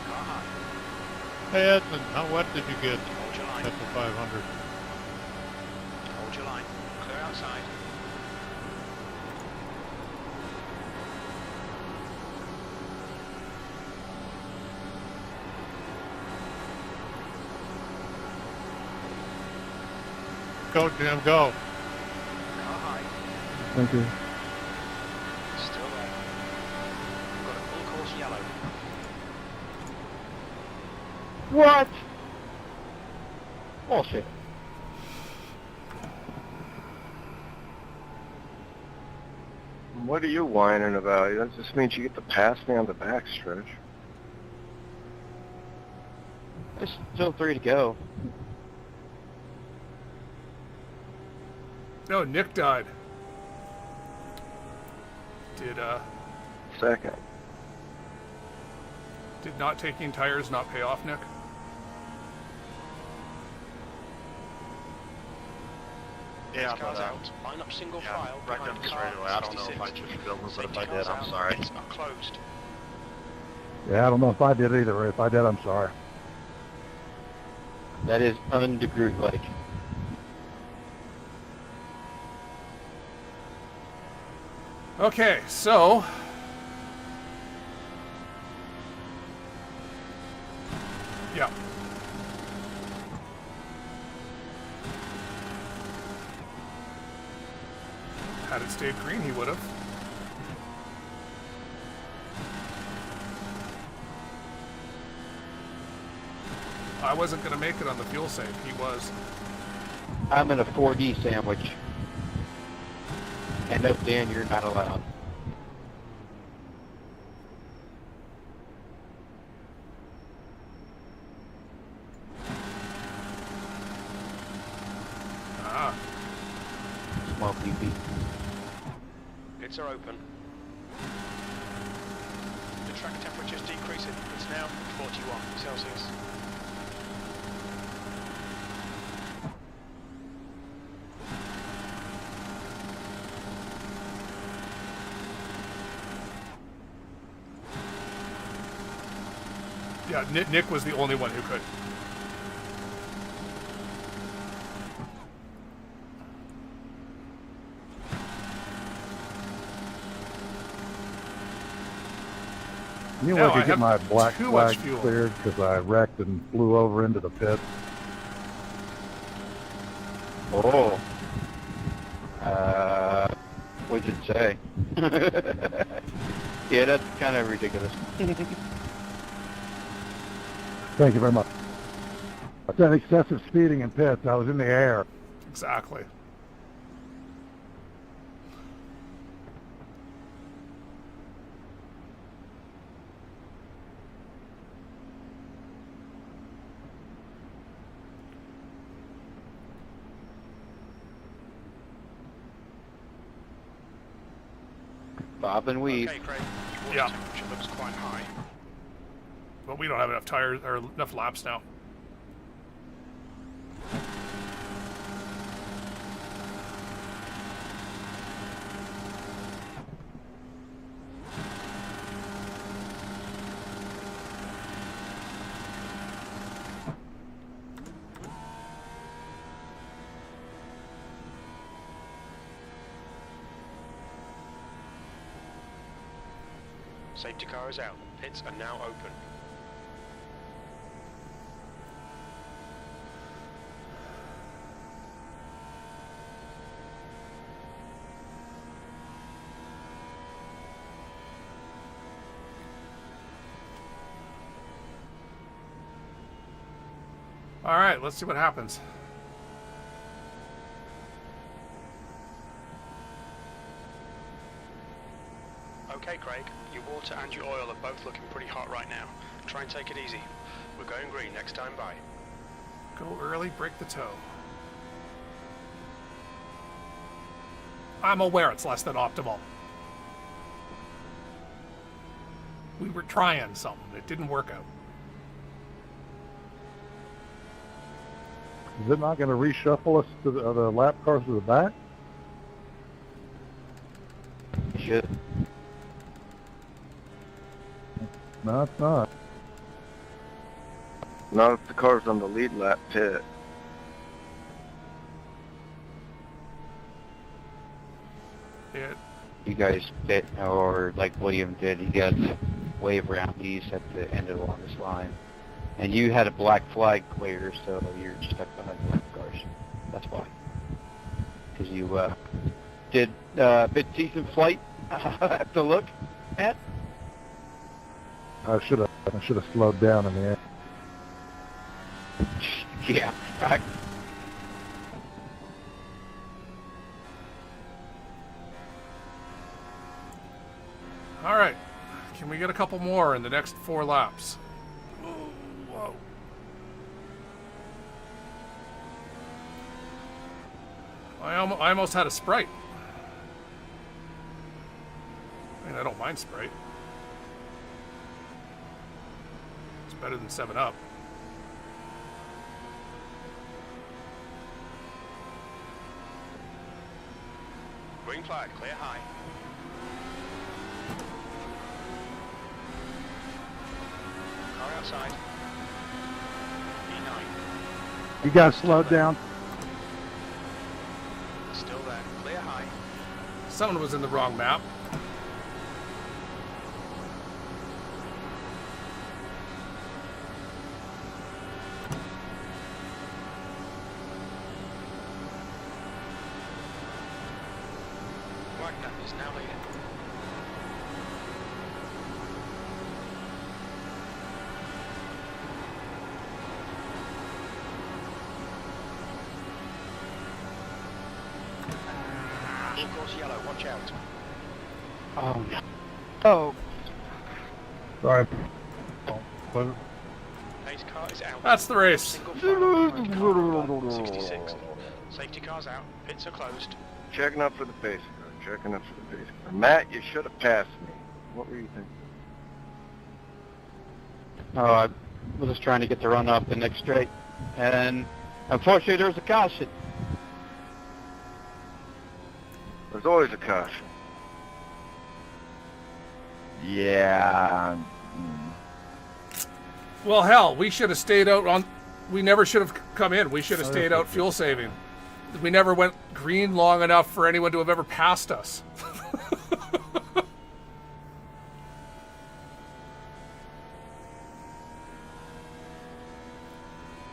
Car high. Hey Edmund, how wet did you get Hold your line. at the 500? Hold your line. Clear outside. Go, Jim, go. Car high. Thank you. Still there. We've got a full course yellow. What? Bullshit. What are you whining about? That just means you get to pass me on the backstretch. There's still 3 to go. No, Nick died. Second. Did not taking tires not pay off, Nick? Yeah, cars out. Line up single file behind car straight away. I don't know if I should film this, but if I did, I'm sorry. Pits are closed. Yeah, I don't know if I did either. If I did, I'm sorry. That is undegreed-like. Okay, so yeah. Had it stayed green, he would have. I wasn't going to make it on the fuel save. He was. I'm in a 4D sandwich. And no, Dan, you're not allowed. Ah. Small PP. Pits are open. The track temperature's decreasing. It's now 41 Celsius. Yeah, Nick was the only one who could. You Now know, I I could get have my black too much flag fuel. cleared because I wrecked and flew over into the pit. Oh. What'd it say? Yeah, that's kind of ridiculous. Thank you very much. I said excessive speeding in pits. I was in the air. Exactly. Bob and weave. Okay, Craig. Water Yeah. temperature looks quite high. But we don't have enough tires or enough laps now. Safety car is out. Pits are now open. All right, let's see what happens. Okay, Craig, your water and your oil are both looking pretty hot right now. Try and take it easy. We're going green next time by. Go early, break the toe. I'm aware it's less than optimal. We were trying something. It didn't work out. Is it not going to reshuffle us to the lap cars to the back? Should. No, it's not. Not if the car's on the lead lap pit. You guys fit, or like William did, he got wave around these at the end of the longest line. And you had a black flag clear, so you're stuck behind the lap cars. That's why. Because you did a bit decent flight at the look at. I should have slowed down in the end. Yeah. Right. All right. Can we get a couple more in the next 4 laps? Whoa. I almost had a Sprite. I mean, I don't mind Sprite. It's better than 7-Up. Green flag, clear high. Car outside. E9. You guys slowed down. Still there, clear high. Someone was in the wrong map. Wagner is now leading. Equals yellow, watch out. Oh no. Oh. Sorry. Pace car is out. That's the race. Single file behind car number 66. Safety cars out, pits are closed. Checking up for the pace car. Checking up for the pace car. Matt, you should have passed me. What were you thinking? Oh, I was just trying to get the run up the next straight, and unfortunately there was a caution. There's always a caution. Yeah. Well, hell, we should have stayed out on... We never should have come in. We should have stayed out fuel saving. We never went green long enough for anyone to have ever passed us.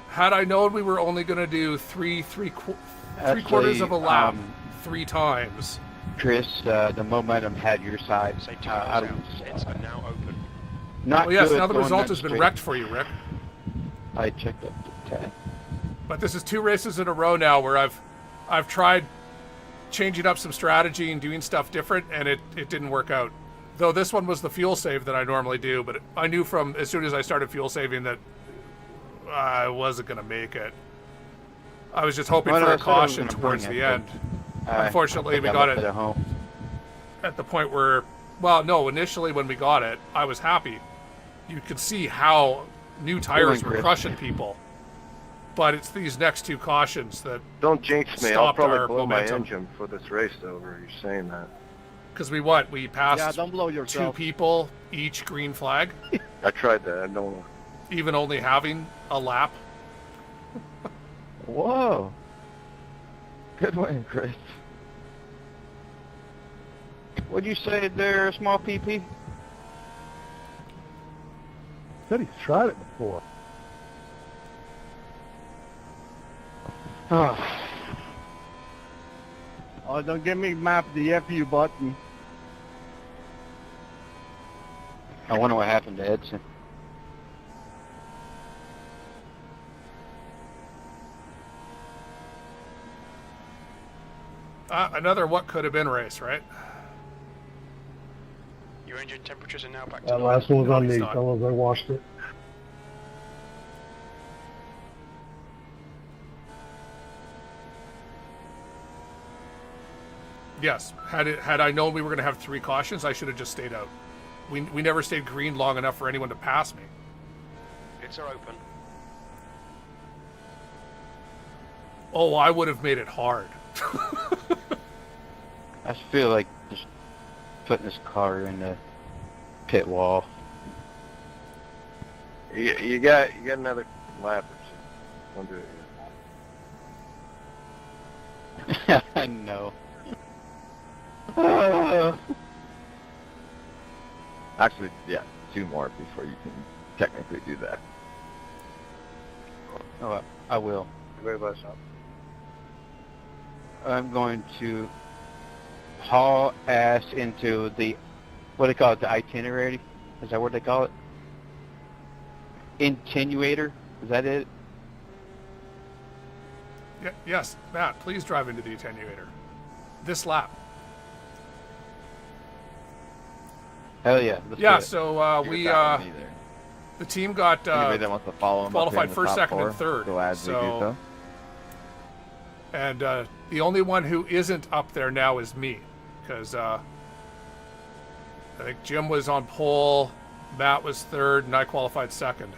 Had I known we were only going to do three quarters of a lap 3 times. Chris, the momentum had your side. Safety cars out, pits are now open. Not Oh yes, good now the going result that has been straight. wrecked for you, Rick. I checked up the tag. But this is 2 races in a row now where I've tried changing up some strategy and doing stuff different, and it didn't work out. Though this one was the fuel save that I normally do, but I knew from as soon as I started fuel saving that I wasn't going to make it. I was just hoping Well, for I a said I was caution gonna towards bring the it, end. but, Unfortunately, I we think got I left it at home. at the point where, well, no, initially when we got it, I was happy. You could see how new tires were Chris. crushing people. But it's these next 2 cautions that, Don't jinx me. I'll Stopped probably our blow momentum. my engine before this race is over. You're saying that. because we passed Yeah, don't blow 2 yourself. people each green flag, I tried that. I don't. even only having a lap. Whoa. Good win, Chris. What'd you say there, small PP? Said he's tried it before. Oh. Oh, don't get me map the FU button. I wonder what happened to Edson. Another what could have been race, right? Your engine temperatures are now back to That normal. last one was No, on he's me, not. fellas. I washed it. Yes. Had I known we were going to have 3 cautions, I should have just stayed out. We never stayed green long enough for anyone to pass me. Pits are open. Oh, I would have made it hard. I just feel like just putting this car in the pit wall. You got another lap or two. Don't do it yet. No. Actually, yeah, 2 more before you can technically do that. Oh, I will. Everybody stop. I'm going to haul ass into the, what do they call it, the itinerary? Is that what they call it? Attenuator? Is that it? Yes, Matt, please drive into the attenuator. This lap. Hell yeah. Let's Yeah, do it. so You're we, without me there. the team got Anybody that wants to follow him up here qualified in the first, top second, 4, and third. gladly do so. And the only one who isn't up there now is me, because I think Jim was on pole, Matt was third, and I qualified second.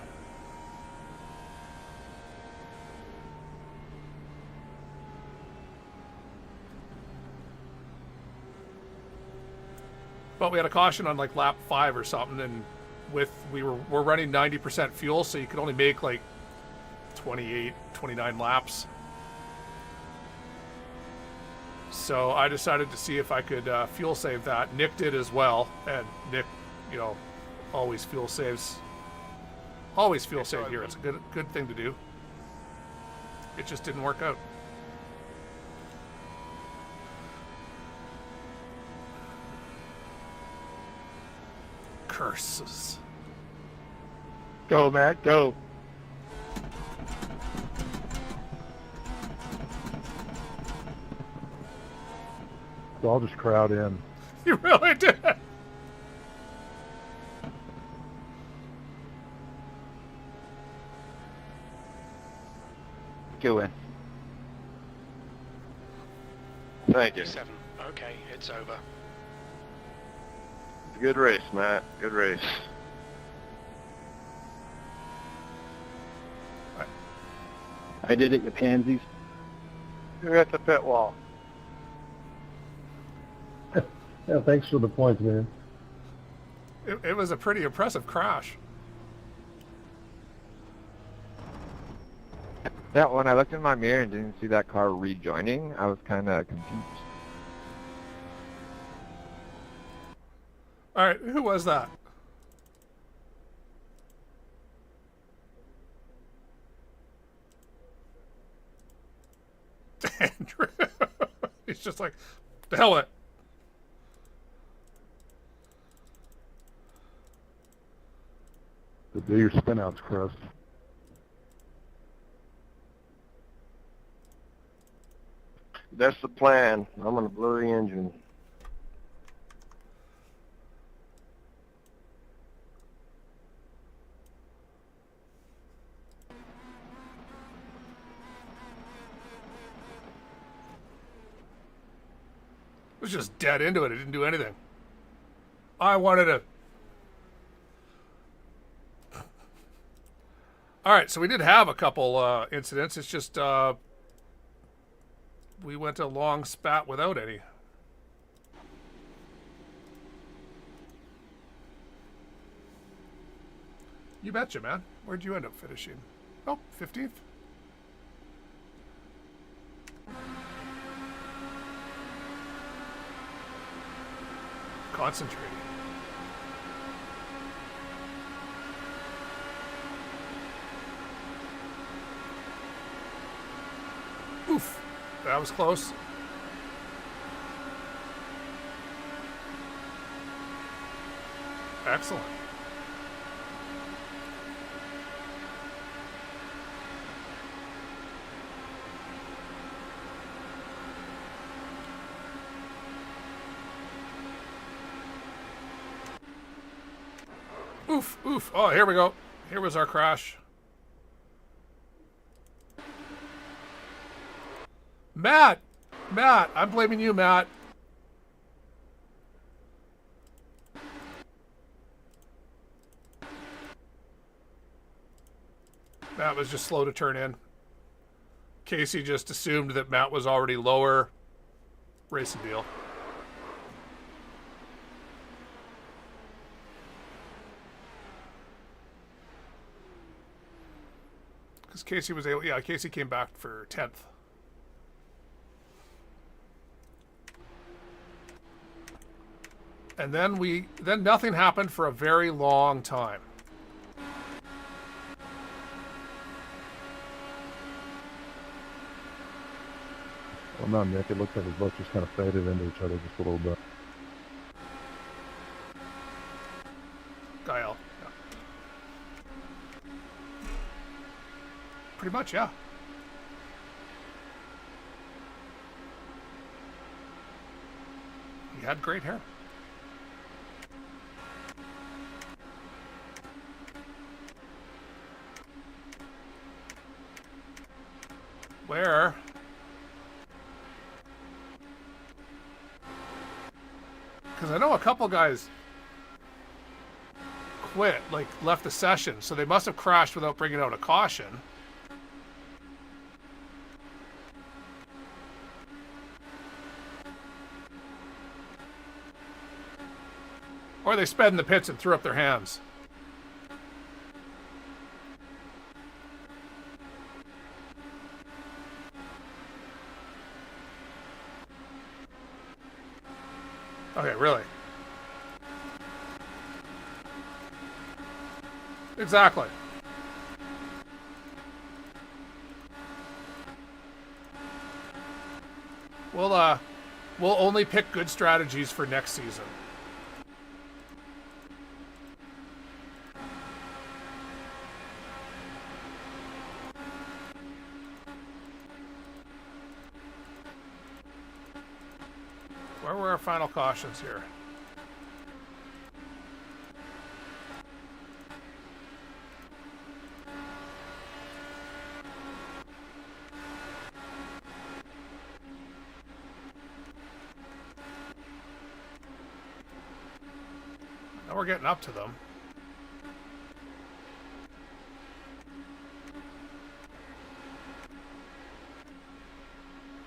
But we had a caution on like lap 5 or something, and we're running 90% fuel, so you could only make like 28, 29 laps. So I decided to see if I could fuel save that. Nick did as well, and Nick, always fuel saves. Always fuel save here. It's a good thing to do. It just didn't work out. Curses. Go, Matt, go. So I'll just crowd in. You really did. Go in. Thank you. 7. Okay, it's over. Good race, Matt. Good race. I did it, you pansies. You're at the pit wall. Yeah, thanks for the points, man. It was a pretty impressive crash. Yeah, when I looked in my mirror and didn't see that car rejoining, I was kind of confused. All right, who was that? Andrew. He's just like, the hell with it. So do your spinouts, Chris. That's the plan. I'm gonna blow the engine. It was just dead into it. It didn't do anything. I wanted to... All right, so we did have a couple incidents. It's just we went a long spat without any. You betcha, man. Where'd you end up finishing? Oh, 15th. Concentrating. Oof. That was close. Excellent. Oof, oof. Oh, here we go. Here was our crash. Matt! Matt! I'm blaming you, Matt. Matt was just slow to turn in. Casey just assumed that Matt was already lower. Racing deal. Because Casey was able... Yeah, Casey came back for 10th. And then nothing happened for a very long time. Well, no, Nick, it looks like his boats just kind of faded into each other just a little bit. Gael. Yeah. Pretty much, yeah. He had great hair. Where? Because I know a couple guys quit, like left the session, so they must have crashed without bringing out a caution. Or they sped in the pits and threw up their hands. Okay, really? Exactly. We'll only pick good strategies for next season. Where were our final cautions here? Now we're getting up to them.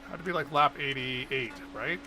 Had to be like lap 88, right?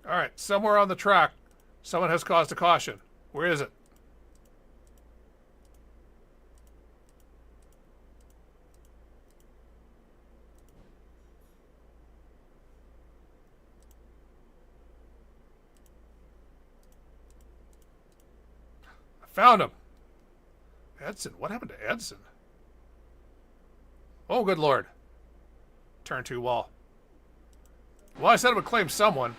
All right, somewhere on the track, someone has caused a caution. Where is it? I found him. Edson. What happened to Edson? Oh, good Lord. Turn 2 wall. Well, I said it would claim someone.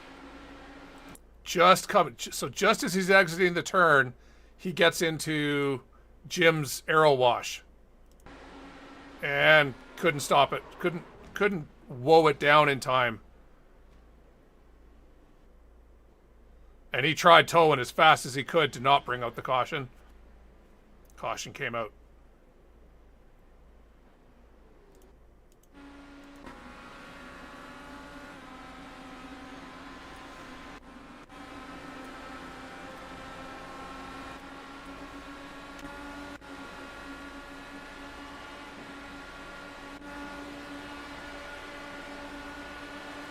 Just coming. So just as he's exiting the turn, he gets into Jim's arrow wash. And couldn't stop it. Couldn't woe it down in time. And he tried towing as fast as he could to not bring out the caution. Caution came out.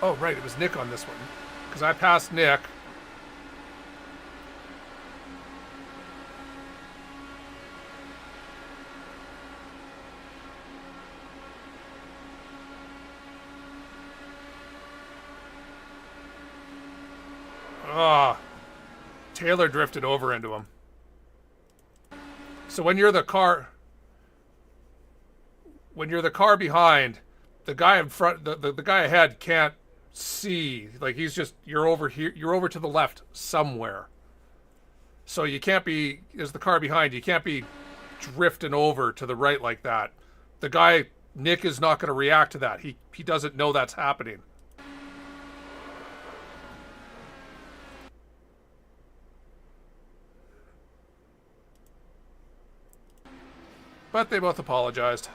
Oh, right, it was Nick on this one. Because I passed Nick. Taylor drifted over into him. So when you're the car behind, the guy in front, the guy ahead can't see. Like he's just, you're over here, you're over to the left somewhere. So you can't be, as the car behind, you can't be drifting over to the right like that. The guy, Nick, is not going to react to that. He doesn't know that's happening. But they both apologized.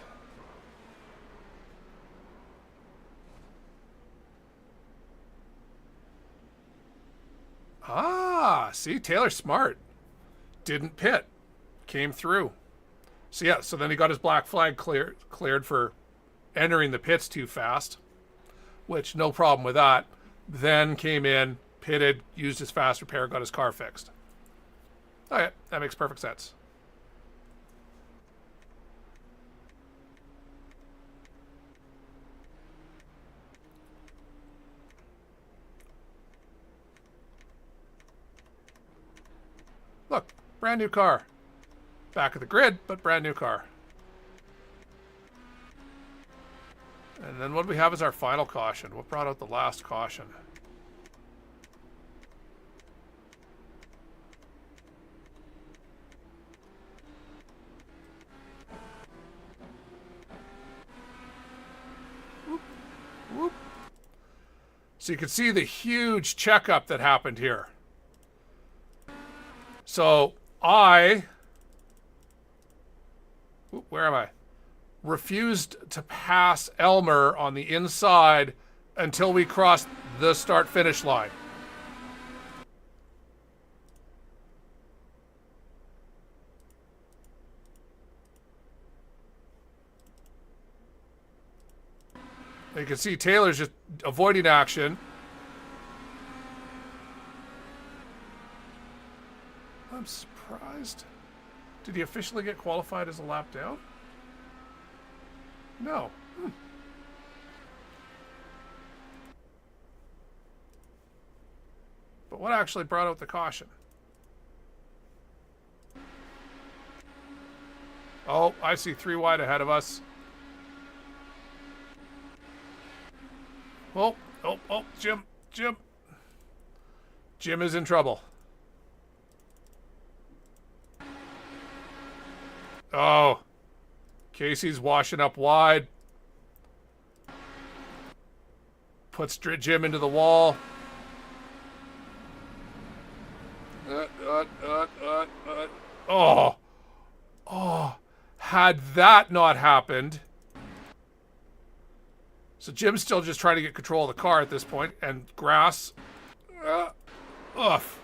Ah, see, Taylor's smart. Didn't pit. Came through. So yeah, so then he got his black flag cleared for entering the pits too fast, which no problem with that. Then came in, pitted, used his fast repair, got his car fixed. Okay, that makes perfect sense. Look, brand new car. Back of the grid, but brand new car. And then what do we have as our final caution? What brought out the last caution? Whoop, whoop. So you can see the huge checkup that happened here. So where am I? Refused to pass Elmer on the inside until we crossed the start-finish line. You can see Taylor's just avoiding action. I'm surprised. Did he officially get qualified as a lap down? No. But what actually brought out the caution? Oh, I see 3 wide ahead of us. Oh, Jim. Jim is in trouble. Oh, Casey's washing up wide. Puts Jim into the wall. Oh, had that not happened. So Jim's still just trying to get control of the car at this point, and grass. Oof.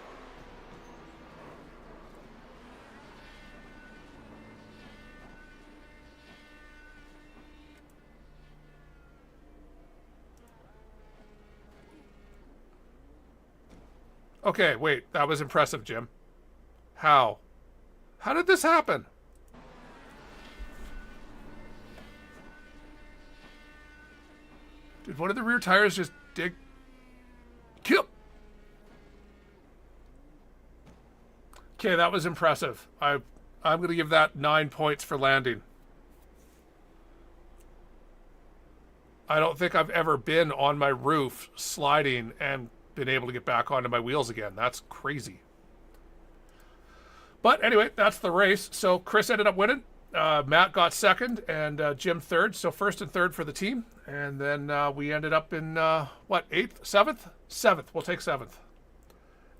Okay, wait, that was impressive, Jim. How? How did this happen? Did one of the rear tires just dig? Kill. Okay, that was impressive. I'm going to give that 9 points for landing. I don't think I've ever been on my roof sliding and been able to get back onto my wheels again. That's crazy. But anyway, that's the race. So Chris ended up winning. Matt got second and Jim third. So first and third for the team. And then we ended up in, what, 8th? 7th? 7th. We'll take 7th.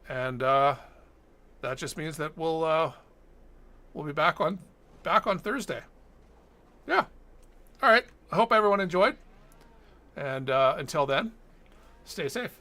And that just means that we'll be back on Thursday. Yeah. All right. I hope everyone enjoyed. And until then, stay safe.